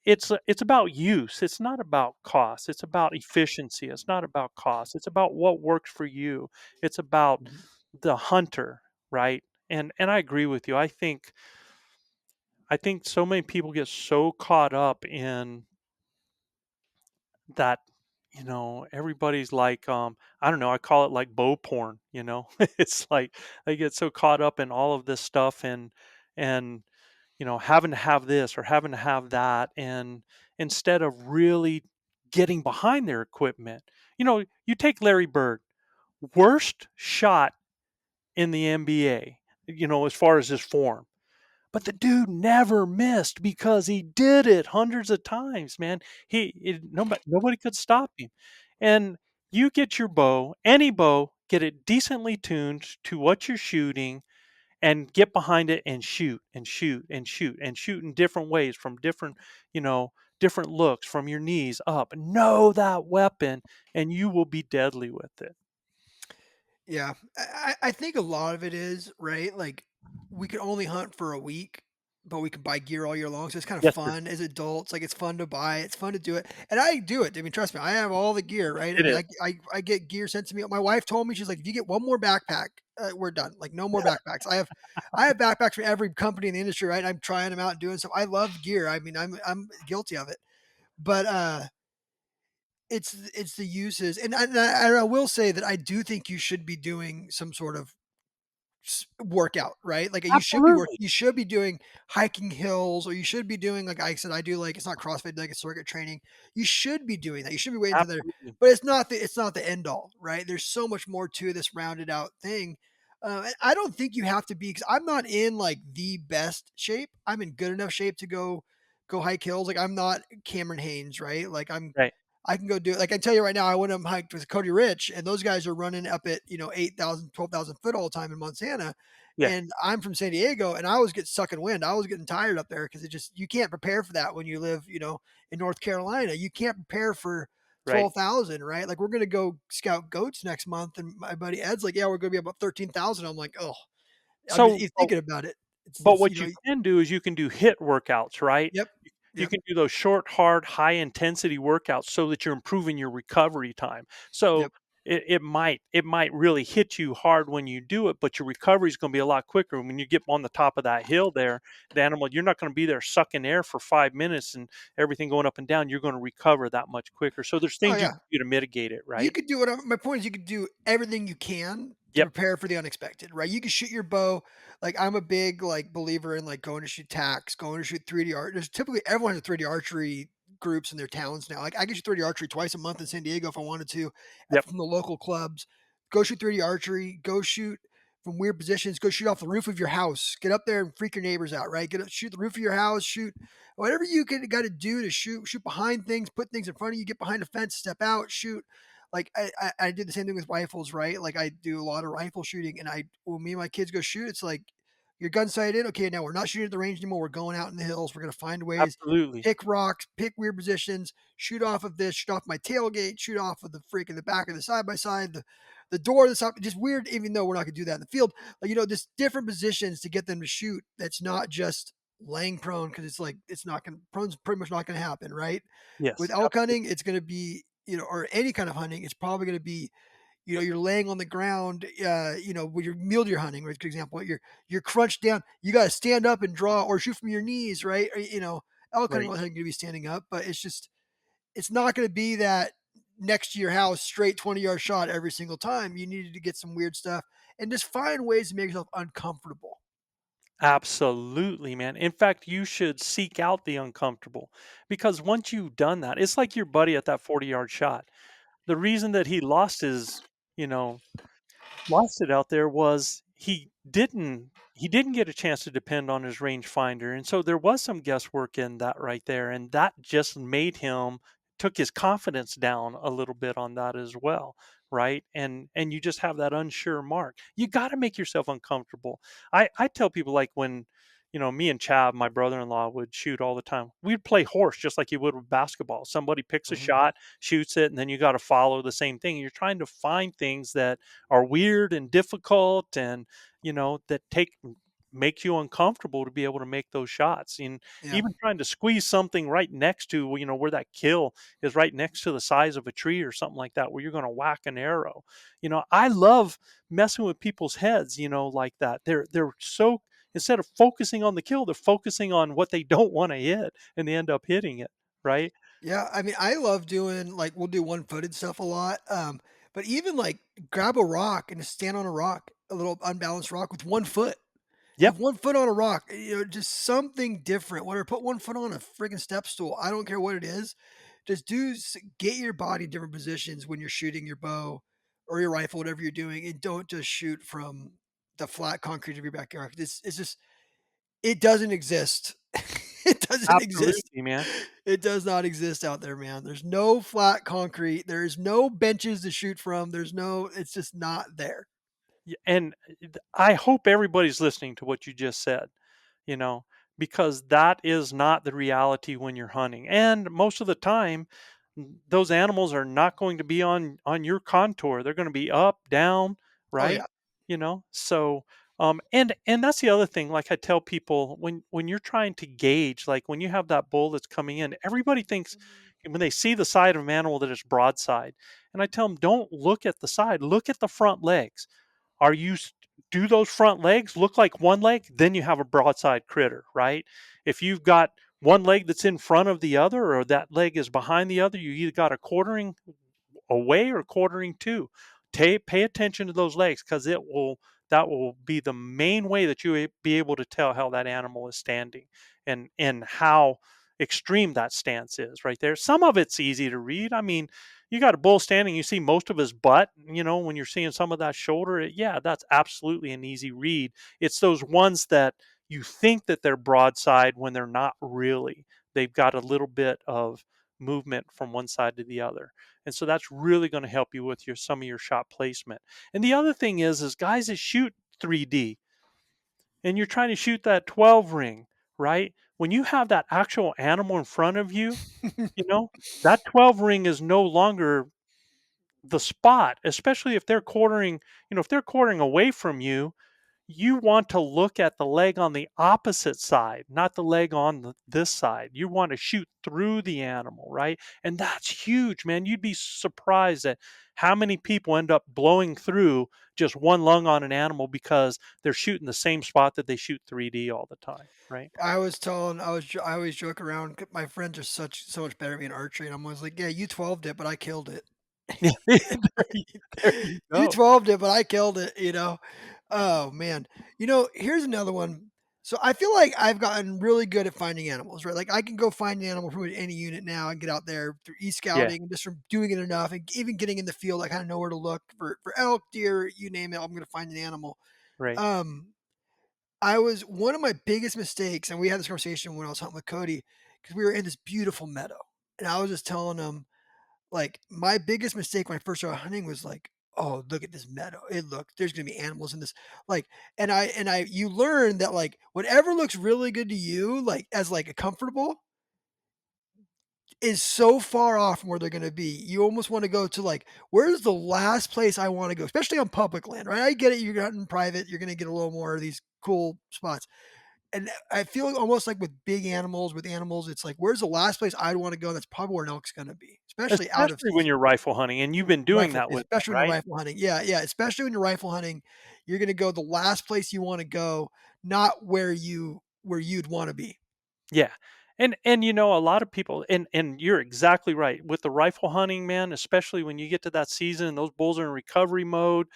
Speaker 2: it's about use. It's not about cost. It's about efficiency. It's not about cost. It's about what works for you. It's about
Speaker 1: Mhm.
Speaker 2: the hunter, right? And I agree with you. I think so many people get so caught up in that, everybody's like, I don't know, I call it like bow porn. It's like they get so caught up in all of this stuff and having to have this or having to have that, and instead of really getting behind their equipment. You take Larry Bird, worst shot in the NBA, as far as his form. But the dude never missed because he did it hundreds of times, man. Nobody could stop him. And you get your bow, any bow, get it decently tuned to what you're shooting, and get behind it and shoot and shoot and shoot and shoot in different ways, from different looks, from your knees up. Know that weapon, and you will be deadly with it.
Speaker 1: Yeah, I think a lot of it is right. Like we can only hunt for a week, but we can buy gear all year long. So it's kind of
Speaker 2: Yes, sir.
Speaker 1: fun as adults. Like it's fun to buy. It's fun to do it, and I do it. I mean, trust me, I have all the gear. Right. I
Speaker 2: It
Speaker 1: mean,
Speaker 2: is.
Speaker 1: I get gear sent to me. My wife told me she's like, if you get one more backpack, we're done. Like no more backpacks. I have backpacks from every company in the industry. Right. I'm trying them out and doing stuff. I love gear. I mean, I'm guilty of it, but it's the uses, and I will say that I do think you should be doing some sort of workout, right? Like
Speaker 2: Absolutely.
Speaker 1: you should be doing hiking hills, or you should be doing like I said, I do like it's not CrossFit, like it's circuit training. You should be doing that. You should be waiting to there,
Speaker 2: Absolutely.
Speaker 1: but it's not the end all, right? There's so much more to this rounded out thing. And I don't think you have to be because I'm not in like the best shape. I'm in good enough shape to go hike hills. Like I'm not Cameron Haynes, right? Like
Speaker 2: Right.
Speaker 1: I can go do it. Like I tell you right now, I went and hiked with Cody Rich, and those guys are running up at 8,000, 12,000 foot all the time in Montana.
Speaker 2: Yeah.
Speaker 1: And I'm from San Diego, and I was getting sucking wind. I was getting tired up there because it just you can't prepare for that when you live, in North Carolina. You can't prepare for
Speaker 2: Right.
Speaker 1: 12,000, right? Like we're gonna go scout goats next month, and my buddy Ed's like, "Yeah, we're gonna be about 13,000." I'm like, "Oh, I'm just
Speaker 2: So,
Speaker 1: even thinking about it."
Speaker 2: but
Speaker 1: It's
Speaker 2: what you can do is you can do hit workouts, right?
Speaker 1: yep,
Speaker 2: You
Speaker 1: yep,
Speaker 2: can do those short, hard, high intensity workouts so that you're improving your recovery time. So
Speaker 1: yep.
Speaker 2: it might really hit you hard when you do it, but your recovery is going to be a lot quicker when you get on the top of that hill there. The animal, you're not going to be there sucking air for 5 minutes and everything going up and down. You're going to recover that much quicker. So there's
Speaker 1: Oh
Speaker 2: things you
Speaker 1: yeah.
Speaker 2: can do to mitigate it,
Speaker 1: You
Speaker 2: right?
Speaker 1: could do whatever. My point is, you could do everything you can to
Speaker 2: Yep.
Speaker 1: prepare for the unexpected, right? You can shoot your bow. Like I'm a big like believer in like going to shoot tacks, going to shoot 3D art. There's typically everyone has 3D archery groups in their towns now. Like I can shoot 3D archery twice a month in San Diego if I wanted to,
Speaker 2: Yep.
Speaker 1: from the local clubs. Go shoot 3D archery. Go shoot from weird positions. Go shoot off the roof of your house. Get up there and freak your neighbors out, right? Shoot the roof of your house. Shoot whatever you got to do to shoot behind things, put things in front of you, get behind a fence, step out, shoot. Like I did the same thing with rifles, right? Like I do a lot of rifle shooting, and when me and my kids go shoot, it's like your gun sight in. Okay, now we're not shooting at the range anymore. We're going out in the hills. We're gonna find ways,
Speaker 2: Absolutely.
Speaker 1: pick rocks, pick weird positions, shoot off of this, shoot off my tailgate, shoot off of the freak in the back of the side by side, the door, the side, just weird. Even though we're not gonna do that in the field, like just different positions to get them to shoot. That's not just laying prone because it's like it's not gonna prone's pretty much not gonna happen, right? With
Speaker 2: Yes.
Speaker 1: elk
Speaker 2: Absolutely.
Speaker 1: hunting, it's gonna be, or any kind of hunting, it's probably gonna be, you're laying on the ground, when you're mule deer hunting, right? For example, you're crunched down, you gotta stand up and draw or shoot from your knees, right? Or, elk hunting,
Speaker 2: Right.
Speaker 1: all the time gonna be standing up, but it's not gonna be that next to your house straight 20-yard shot every single time. You needed to get some weird stuff and just find ways to make yourself uncomfortable.
Speaker 2: Absolutely, man. In fact, you should seek out the uncomfortable because once you've done that, it's like your buddy at that 40-yard shot. the reason that he lost his, you know, lost it out there was he didn't get a chance to depend on his rangefinder, and so there was some guesswork in that right there, and that just made him took his confidence down a little bit on that as well, right? And you just have that unsure mark. You got to make yourself uncomfortable. I tell people, like, when me and Chav, my brother-in-law, would shoot all the time. We'd play horse just like you would with basketball. Somebody picks a
Speaker 1: Mhm.
Speaker 2: shot, shoots it, and then you got to follow the same thing. You're trying to find things that are weird and difficult, and that take make you uncomfortable to be able to make those shots. And
Speaker 1: Yeah.
Speaker 2: even trying to squeeze something right next to where that kill is, right next to the size of a tree or something like that, where you're going to whack an arrow. I love messing with people's heads, like that. They're so, instead of focusing on the kill, they're focusing on what they don't want to hit, and they end up hitting it, right?
Speaker 1: Yeah, I mean, I love doing like we'll do one-footed stuff a lot. But even like grab a rock and just stand on a rock, a little unbalanced rock with one foot.
Speaker 2: Yep.
Speaker 1: Have one foot on a rock, just something different. Whether put one foot on a friggin' step stool, I don't care what it is. Just get your body in different positions when you're shooting your bow or your rifle, whatever you're doing, and don't just shoot from the flat concrete of your backyard. It's just it doesn't exist. It doesn't exist.
Speaker 2: Absolutely, man.
Speaker 1: It does not exist out there, man. There's no flat concrete. There's no benches to shoot from. It's just not there.
Speaker 2: And I hope everybody's listening to what you just said, you know, because that is not the reality when you're hunting. And most of the time, those animals are not going to be on your contour. They're going to be up, down,
Speaker 1: Oh,
Speaker 2: right?
Speaker 1: yeah.
Speaker 2: So and that's the other thing. Like, I tell people, when you're trying to gauge, like when you have that bull that's coming in, everybody thinks when they see the side of an animal that it's broadside. And I tell them, don't look at the side, look at the front legs. Are you Do those front legs look like one leg? Then you have a broadside critter, right? If you've got one leg that's in front of the other, or that leg is behind the other, you either got a quartering away or quartering to. Pay attention to those legs, because it will that will be the main way that you be able to tell how that animal is standing, and how extreme that stance is right there. Some of it's easy to read. I mean, you got a bull standing, you see most of his butt, when you're seeing some of that shoulder, yeah, that's absolutely an easy read. It's those ones that you think that they're broadside when they're not really. They've got a little bit of movement from one side to the other. And so that's really going to help you with some of your shot placement. And the other thing is guys that shoot 3D, and you're trying to shoot that 12 ring, right? When you have that actual animal in front of you, you know, that 12 ring is no longer the spot, especially if they're quartering away from you. You want to look at the leg on the opposite side, not the leg on this side. You want to shoot through the animal, right? And that's huge, man. You'd be surprised at how many people end up blowing through just one lung on an animal because they're shooting the same spot that they shoot 3D all the time, right?
Speaker 1: I always joke around. My friends are so much better at me in archery, and I'm always like, "Yeah, you 12'd it, but I killed it."
Speaker 2: There you
Speaker 1: You
Speaker 2: go.
Speaker 1: 12'd it, but I killed it, you know? Oh, man. Here's another one. So I feel like I've gotten really good at finding animals, right? Like, I can go find an animal from any unit now and get out there through
Speaker 2: Yeah,
Speaker 1: e-scouting and just from doing it enough and even getting in the field, I kinda know where to look for elk, deer, you name it, I'm gonna find an animal.
Speaker 2: right.
Speaker 1: Um, I was one of my biggest mistakes, and we had this conversation when I was hunting with Cody because we were in this beautiful meadow, and I was just telling him, like, my biggest mistake when I first started hunting was like, "Oh, look at this meadow. There's gonna be animals in this." Like, you learn that, like, whatever looks really good to you, like, as, like, a comfortable is so far off from where they're gonna be. You almost wanna go to, like, where's the last place I wanna go, especially on public land, right? I get it, you're hunting private, you're gonna get a little more of these cool spots. And I feel almost like with big animals, with animals, it's like, where's the last place I'd wanna go? That's probably where an elk's gonna be, especially out of
Speaker 2: Especially when
Speaker 1: season.
Speaker 2: you're rifle hunting, and you've been doing that with them,
Speaker 1: Especially when you're
Speaker 2: right?
Speaker 1: rifle hunting. Yeah, yeah, especially when you're rifle hunting, you're gonna go the last place you wanna go, not where you'd wanna be.
Speaker 2: Yeah. And a lot of people, and you're exactly right. With the rifle hunting, man, especially when you get to that season and those bulls are in recovery mode,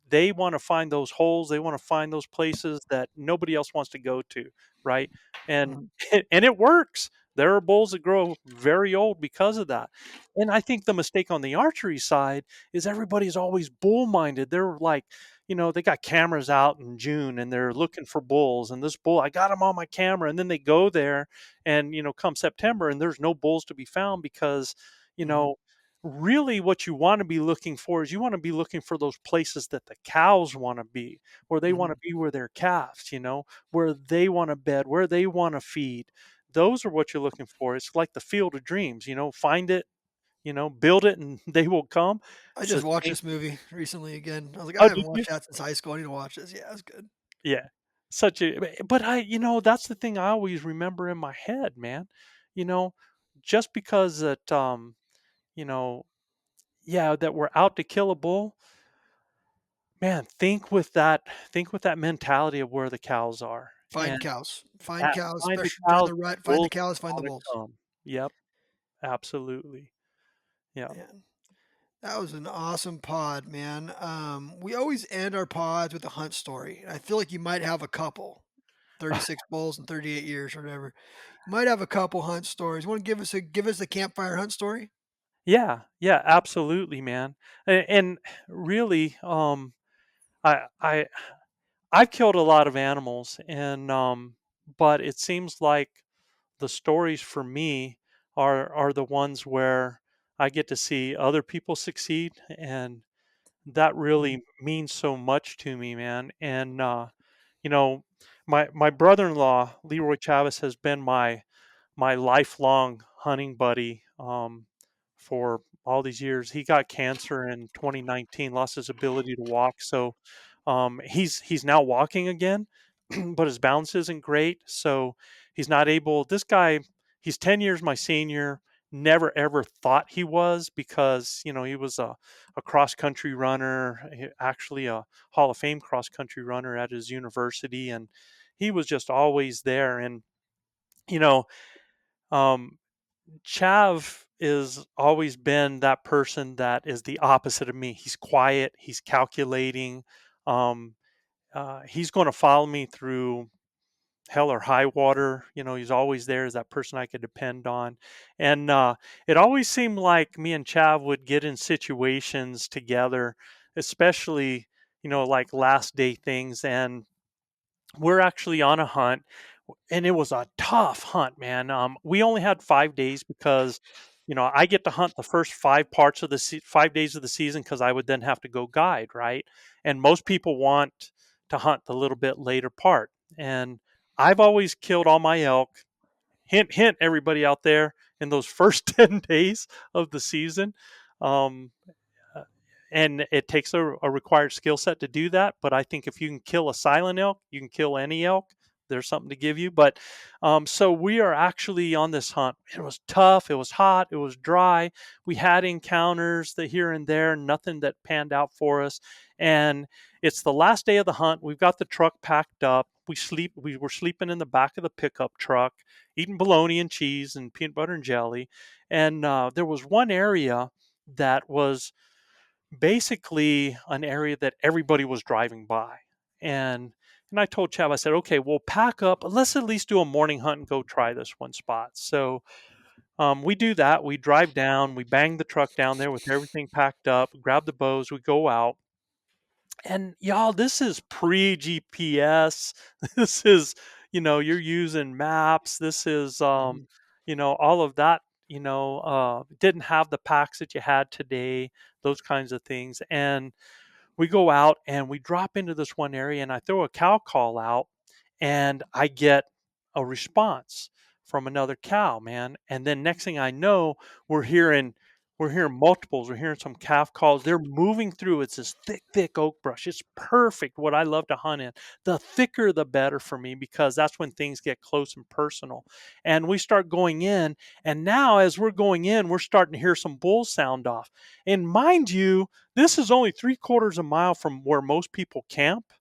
Speaker 2: they want to find those holes, they want to find those places that nobody else wants to go to, right? And
Speaker 1: Mhm.
Speaker 2: and it works. There are bulls that grow very old because of that. And I think the mistake on the archery side is everybody's always bull minded. They're like, they got cameras out in June and they're looking for bulls. And this bull, I got him on my camera. And then they go there and, come September and there's no bulls to be found because, you
Speaker 1: Mhm.
Speaker 2: know, really what you want to be looking for is you want to be looking for those places that the cows want to be, where they want to
Speaker 1: Mhm.
Speaker 2: be where their calves, where they want to bed, where they want to feed. Those are what you're looking for. It's like the field of dreams, find it, build it and they will come.
Speaker 1: I
Speaker 2: It's the
Speaker 1: just watched
Speaker 2: same.
Speaker 1: this movie recently again. I was like, I
Speaker 2: Oh,
Speaker 1: haven't
Speaker 2: did you?
Speaker 1: watched that since high school. I need to watch this. Yeah, it's good.
Speaker 2: Yeah. Such a but that's the thing I always remember in my head, man. You know, just because that you know, yeah, that we're out to kill a bull, man, think with that mentality of where the cows are.
Speaker 1: Find
Speaker 2: And
Speaker 1: cows. Find
Speaker 2: at
Speaker 1: cows,
Speaker 2: find the
Speaker 1: especially during
Speaker 2: cows,
Speaker 1: the rut. Find the
Speaker 2: bulls
Speaker 1: cows, find
Speaker 2: are
Speaker 1: the
Speaker 2: gonna
Speaker 1: bulls.
Speaker 2: come. Yep, absolutely. Yeah.
Speaker 1: Man, that was an awesome pod, man. We always end our pods with a hunt story. I feel like you might have a couple. 36 bulls in 38 years or whatever. You might have a couple hunt stories. Want to give us a campfire hunt story?
Speaker 2: Yeah, yeah, absolutely, man. And really, I I've killed a lot of animals, and but it seems like the stories for me are the ones where I get to see other people succeed, and that
Speaker 1: Mhm.
Speaker 2: really means so much to me, man. And you know, my brother-in-law Leroy Chavez has been my lifelong hunting buddy for all these years. He got cancer in 2019, lost his ability to walk. So he's now walking again, but his balance isn't great. So he's not able. This guy, he's 10 years my senior. Never ever thought he was because he was a cross country runner, actually a Hall of Fame cross country runner at his university, and he was just always there. And you know, um, Chav is always been that person that is the opposite of me. He's quiet. He's calculating. Um, he's going to follow me through hell or high water. He's always there as that person I could depend on. And it always seemed like me and Chav would get in situations together, especially like last day things. And we're actually on a hunt and it was a tough hunt, man. We only had 5 days because, I get to hunt the first 5 parts of the 5 days of the season because I would then have to go guide, right? And most people want to hunt the little bit later part. And I've always killed all my elk. Hint, hint, everybody out there in those first 10 days of the season. Um, uh, and it takes a required skill set to do that. But I think if you can kill a silent elk, you can kill any elk. There's something to give you. But so we are actually on this hunt. It was tough. It was hot. It was dry. We had encounters that here and there, nothing that panned out for us. And it's the last day of the hunt. We've got the truck packed up. We were sleeping in the back of the pickup truck, eating bologna and cheese and peanut butter and jelly. And there was one area that was basically an area that everybody was driving by. And I told Chav, I said, okay, we'll pack up. Let's at least do a morning hunt and go try this one spot. So we do that. We drive down, we bang the truck down there with everything packed up, grab the bows, we go out. And y'all, this is pre GPS. This is, you're using maps. This is,
Speaker 1: Mhm.
Speaker 2: all of that, didn't have the packs that you had today, those kinds of things. And we go out and we drop into this one area and I throw a cow call out and I get a response from another cow, man. And then next thing I know, we're hearing we're hearing multiples. We're hearing some calf calls. They're moving through. It's this thick, thick oak brush. It's perfect. What I love to hunt in. The thicker, the better for me because that's when things get close and personal. And we start going in. And now, as we're going in, we're starting to hear some bulls sound off. And mind you, this is only 3/4 a mile from where most people camp,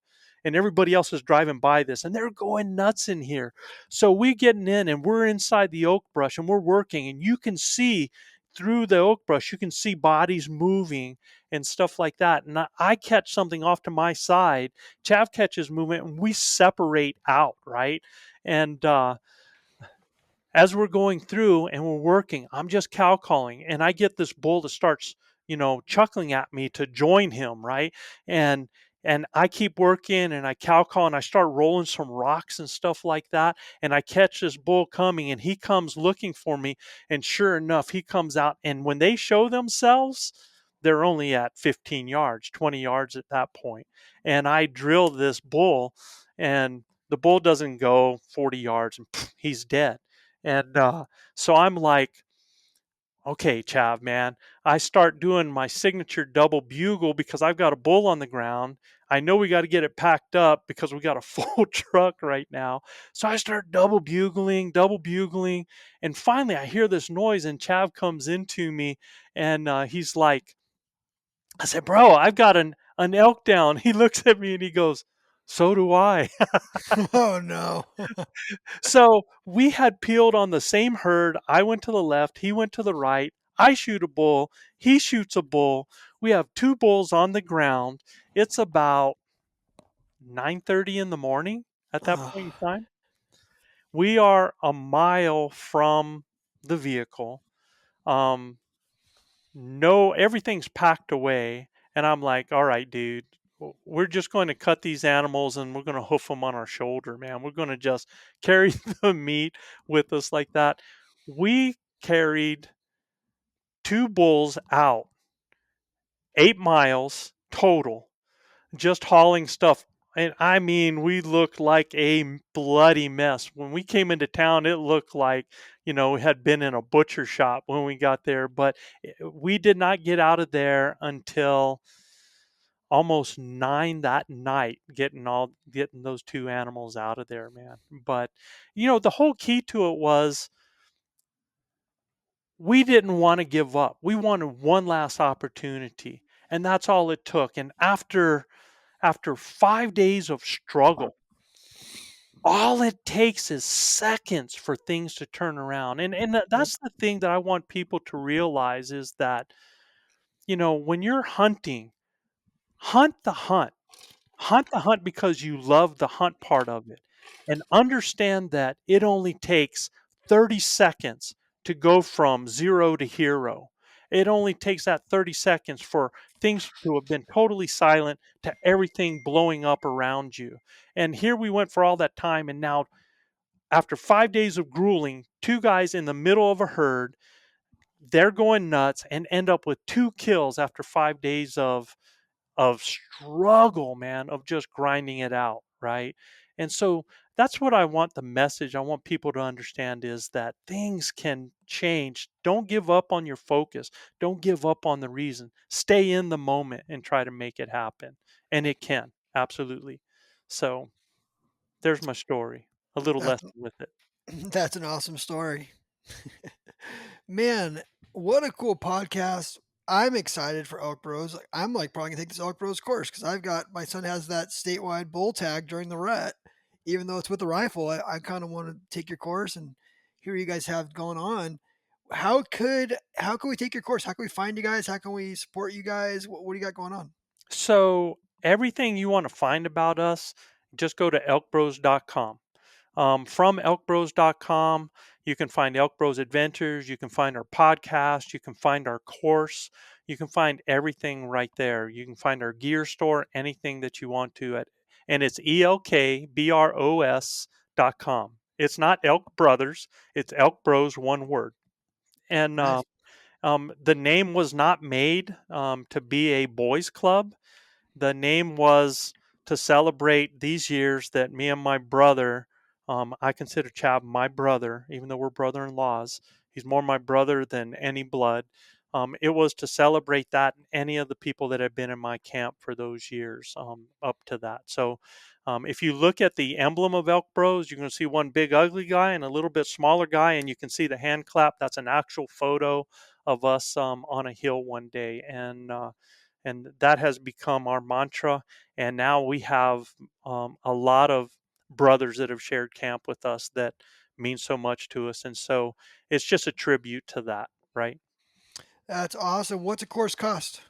Speaker 2: and everybody else is driving by this, and they're going nuts in here. So we getting in, and we're inside the oak brush, and we're working, and you can see through the oak brush, you can see bodies moving and stuff like that. And I catch something off to my side, Chav catches movement, and we separate out, right? And as we're going through and we're working, I'm just cow calling, and I get this bull that starts, chuckling at me to join him, right? And and I keep working and I cow call and I start rolling some rocks and stuff like that. And I catch this bull coming and he comes looking for me. And sure enough, he comes out. And when they show themselves, they're only at 15 yards, 20 yards at that point. And I drill this bull, and the bull doesn't go 40 yards and he's dead. And so I'm like, okay, Chav, man, I start doing my signature double bugle because I've got a bull on the ground. I know we got to get it packed up because we got a full truck right now. So I start double bugling. And finally, I hear this noise, and Chav comes into me, and he's like, I said, bro, I've got an elk down. He looks at me and he goes, so do I.
Speaker 1: Oh no.
Speaker 2: So we had peeled on the same herd. I went to the left, he went to the right. I shoot a bull, he shoots a bull. We have two bulls on the ground. It's about 9:30 in the morning at that point in
Speaker 1: Ah,
Speaker 2: time. We are a mile from the vehicle. Um, no, everything's packed away, and I'm like, all right, dude, we're just going to cut these animals and we're going to hoof them on our shoulder, man. We're going to just carry the meat with us like that. We carried two bulls out, 8 miles total, just hauling stuff. And I mean, we looked like a bloody mess. When we came into town, it looked like, we had been in a butcher shop when we got there. But we did not get out of there until almost 9 that night, getting those two animals out of there, man. But the whole key to it was we didn't want to give up. We wanted one last opportunity, and that's all it took. And after 5 days of struggle, all it takes is seconds for things to turn around. And
Speaker 1: yep.
Speaker 2: that's the thing that I want people to realize is that, when you're hunting, hunt the hunt. Hunt the hunt because you love the hunt part of it, and understand that it only takes 30 seconds to go from 0 to hero. It only takes that 30 seconds for things to have been totally silent to everything blowing up around you. And here we went for all that time, and now after 5 days of grueling, two guys in the middle of a herd, they're going nuts and end up with two kills after 5 days of struggle, man, of just grinding it out, right? And so that's what I want the message I want people to understand is that things can change. Don't give up on your focus. Don't give up on the reason. Stay in the moment and try to make it happen. And it can, absolutely. So there's my story, a little
Speaker 1: That's
Speaker 2: lesson with it.
Speaker 1: that's an awesome story. Man, what a cool podcast. I'm excited for Elk Bros. Like, I'm like probably gonna take this Elk Bros course because I've got my son has that statewide bull tag during the rut. Even though it's with a rifle, I kind of want to take your course and hear what you guys have going on. How can we take your course? How can we find you guys? How can we support you guys? What do you got going on?
Speaker 2: So everything you want to find about us, just go to elkbros.com. From elkbros.com, you can find Elk Bros Adventures, you can find our podcast, you can find our course, you can find everything right there. You can find our gear store, anything that you want to and it's ElkBros.com. It's not Elk Brothers, it's Elk Bros, one word. And
Speaker 1: Nice.
Speaker 2: the name was not made to be a boys club. The name was to celebrate these years that me and my brother, I consider Chab my brother, even though we're brother-in-laws. He's more my brother than any blood. It was to celebrate that and any of the people that have been in my camp for those years up to that. So if you look at the emblem of Elk Bros, you're going to see one big ugly guy and a little bit smaller guy, and you can see the hand clap. That's an actual photo of us on a hill one day. And that has become our mantra. And now we have a lot of brothers that have shared camp with us that mean so much to us, and so it's just a tribute to that, right?
Speaker 1: That's awesome. What's a course cost?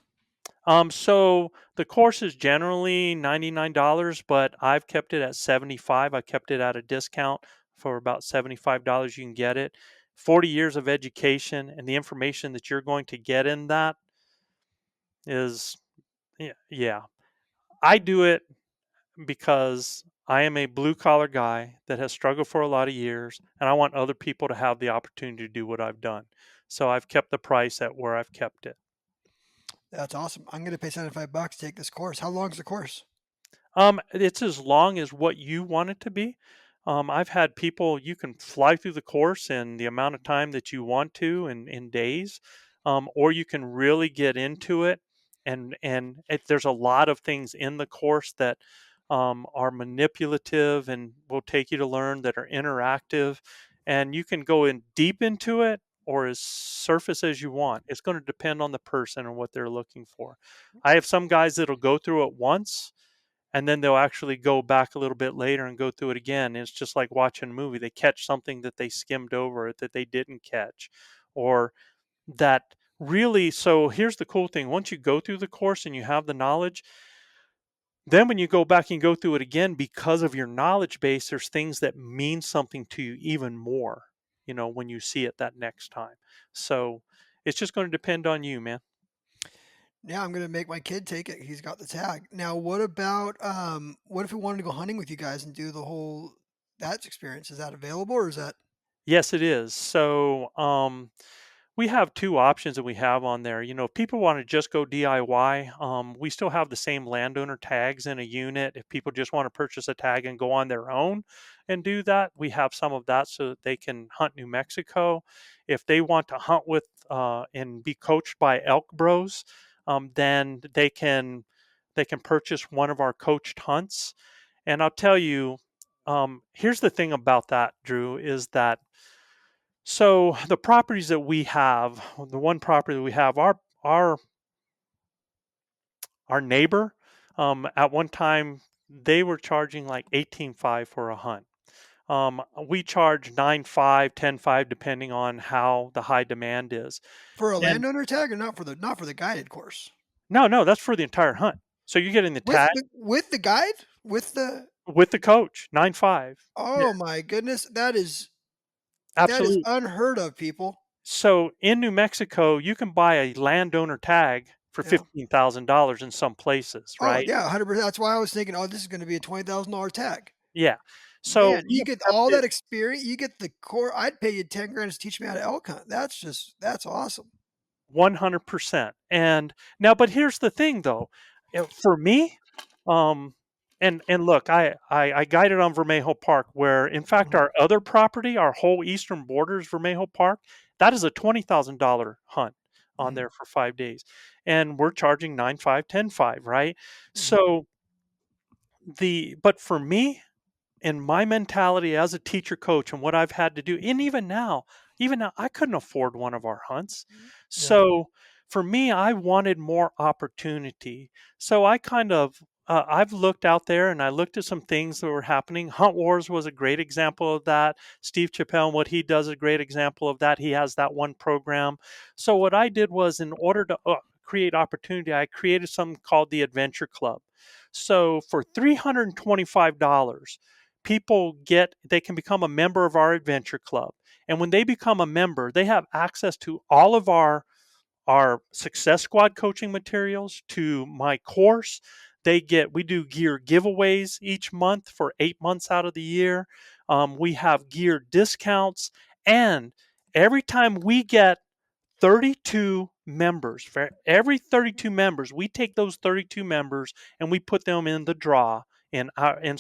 Speaker 2: So the course is generally $99, but I've kept it at 75. I kept it at a discount for about $75 you can get it. 40 years of education, and the information that you're going to get in that is, yeah, yeah. I do it because I am a blue collar guy that has struggled for a lot of years, and I want other people to have the opportunity to do what I've done. So I've kept the price at where I've kept it.
Speaker 1: That's awesome. I'm gonna pay 75 bucks to take this course. How long is the course?
Speaker 2: It's as long as what you want it to be. I've had people, you can fly through the course in the amount of time that you want to in days, or you can really get into it. There's a lot of things in the course that are manipulative and will take you to learn, that are interactive, and you can go in deep into it or as surface as you want. It's going to depend on the person and what they're looking for. I have some guys that'll go through it once and then they'll actually go back a little bit later and go through it again. And it's just like watching a movie. They catch something that they skimmed over, that they didn't catch, or that really. So here's the cool thing: once you go through the course and you have the knowledge, then when you go back and go through it again, because of your knowledge base, there's things that mean something to you even more. When you see it that next time. So it's just going to depend on you, man.
Speaker 1: Yeah, I'm gonna make my kid take it. He's got the tag. Now, what about what if we wanted to go hunting with you guys and do the whole that experience? Is that available or is that
Speaker 2: Yes, it is. So, we have 2 options that we have on there. If people wanna just go DIY, we still have the same landowner tags in a unit. If people just wanna purchase a tag and go on their own and do that, we have some of that so that they can hunt New Mexico. If they want to hunt with, and be coached by Elk Bros, then they can purchase one of our coached hunts. And I'll tell you, here's the thing about that, Drew, is that so the properties that we have, the one property that we have, our neighbor, at one time they were charging like 18.5 for a hunt. We charge 9.5, 10.5, depending on how the high demand is.
Speaker 1: for a
Speaker 2: And
Speaker 1: landowner tag or not for the guided course?
Speaker 2: no, no, that's for the entire hunt. So you're getting the tag
Speaker 1: With the guide? With the
Speaker 2: with the coach, 9.5. Yeah,
Speaker 1: Oh my goodness, that is
Speaker 2: absolutely.
Speaker 1: unheard of, people.
Speaker 2: So in New Mexico, you can buy a landowner tag for
Speaker 1: Yeah.
Speaker 2: $15,000 in some places,
Speaker 1: Oh
Speaker 2: right?
Speaker 1: yeah, 100%. That's why I was thinking, oh, this is going to be a $20,000 tag.
Speaker 2: Yeah. So
Speaker 1: Man,
Speaker 2: we
Speaker 1: you get
Speaker 2: accept
Speaker 1: all
Speaker 2: it
Speaker 1: that experience. You get the core. I'd pay you 10 grand to teach me how to elk hunt. That's awesome.
Speaker 2: 100%. And now, but here's the thing though, for me, um, and look, I guided on Vermejo Park, where in fact
Speaker 1: Mhm,
Speaker 2: our other property, our whole eastern border is Vermejo Park. That is a $20,000 hunt on
Speaker 1: mhm,
Speaker 2: there for 5 days, and we're charging 9.5, 10.5, right?
Speaker 1: mhm,
Speaker 2: So but for me, and my mentality as a teacher coach and what I've had to do, and even now, I couldn't afford one of our hunts.
Speaker 1: yeah.
Speaker 2: So for me, I wanted more opportunity. So I've looked out there and I looked at some things that were happening. Hunt Wars was a great example of that. Steve Chappelle and what he does is a great example of that. He has that one program. So what I did was, in order to create opportunity, I created something called the Adventure Club. So for $325, they can become a member of our adventure club. And when they become a member, they have access to all of our success squad coaching materials, to my course. We do gear giveaways each month for 8 months out of the year. We have gear discounts, and every time we get 32 members. For every 32 members, we take those 32 members and we put them in the draw and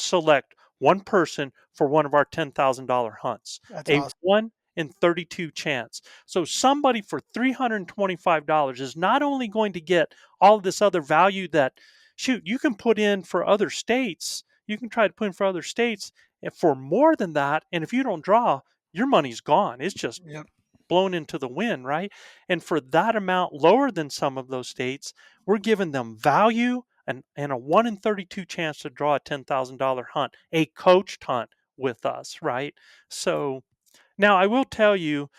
Speaker 2: select one person for one of our $10,000 hunts.
Speaker 1: That's
Speaker 2: A
Speaker 1: awesome.
Speaker 2: 1 in 32 chance. So somebody for $325 is not only going to get all of this other value that, shoot, you can put in for other states. You can try to put in for other states for more than that. And if you don't draw, your money's gone. It's just
Speaker 1: Yep.
Speaker 2: blown into the wind, right? And for that amount lower than some of those states, we're giving them value and a 1 in 32 chance to draw a $10,000 hunt, a coached hunt with us, right? So now I will tell you,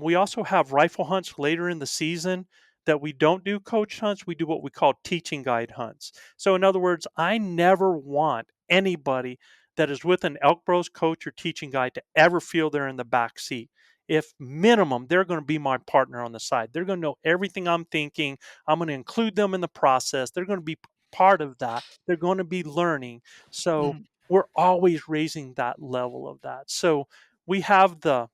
Speaker 2: we also have rifle hunts later in the season that we don't do coach hunts. We do what we call teaching guide hunts. So in other words, I never want anybody that is with an Elk Bros coach or teaching guide to ever feel they're in the back seat. If minimum, they're going to be my partner on the side. They're going to know everything I'm thinking. I'm going to include them in the process. They're going to be part of that. They're going to be learning. So
Speaker 1: Mhm,
Speaker 2: we're always raising that level of that. So we have the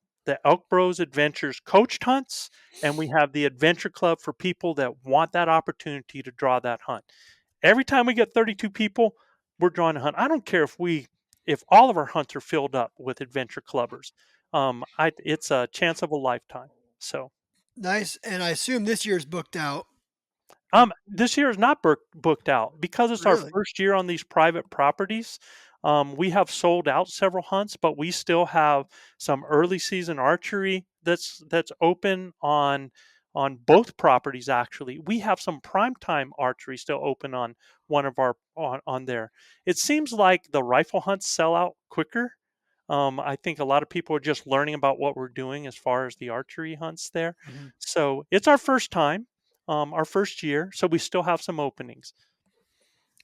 Speaker 2: Elk Bros Adventures coached hunts, and we have the Adventure Club for people that want that opportunity to draw that hunt. Every time we get 32 people, we're drawing a hunt. I don't care if all of our hunts are filled up with adventure clubbers. It's a chance of a lifetime. So
Speaker 1: nice, and I assume this year's booked out.
Speaker 2: this year is not booked out because it's our
Speaker 1: Really?
Speaker 2: first year on these private properties. We have sold out several hunts, but we still have some early season archery that's open on both properties. Actually, we have some primetime archery still open on one of our on there. It seems like the rifle hunts sell out quicker. I think a lot of people are just learning about what we're doing as far as the archery hunts there.
Speaker 1: Mhm.
Speaker 2: So it's our first time, our first year, so we still have some openings.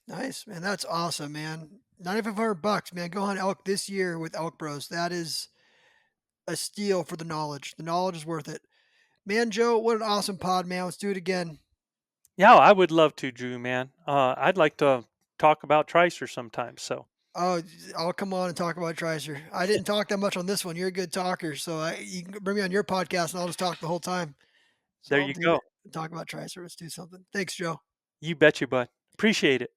Speaker 1: Nice, man, that's awesome, man. $9,500, man, go hunt elk this year with Elk Bros. That is a steal for the knowledge. The knowledge is worth it. Man, Joe, what an awesome pod, man. Let's do it again.
Speaker 2: Yeah, I would love to, Drew, man. I'd like to talk about Tricer sometime. So
Speaker 1: Oh, I'll come on and talk about Tricer. I didn't talk that much on this one. You're a good talker, so you can bring me on your podcast, and I'll just talk the whole time. So
Speaker 2: there
Speaker 1: I'll
Speaker 2: you
Speaker 1: do
Speaker 2: go.
Speaker 1: that. Talk about Tricer. Let's do something. Thanks, Joe.
Speaker 2: You betcha, bud. Appreciate it.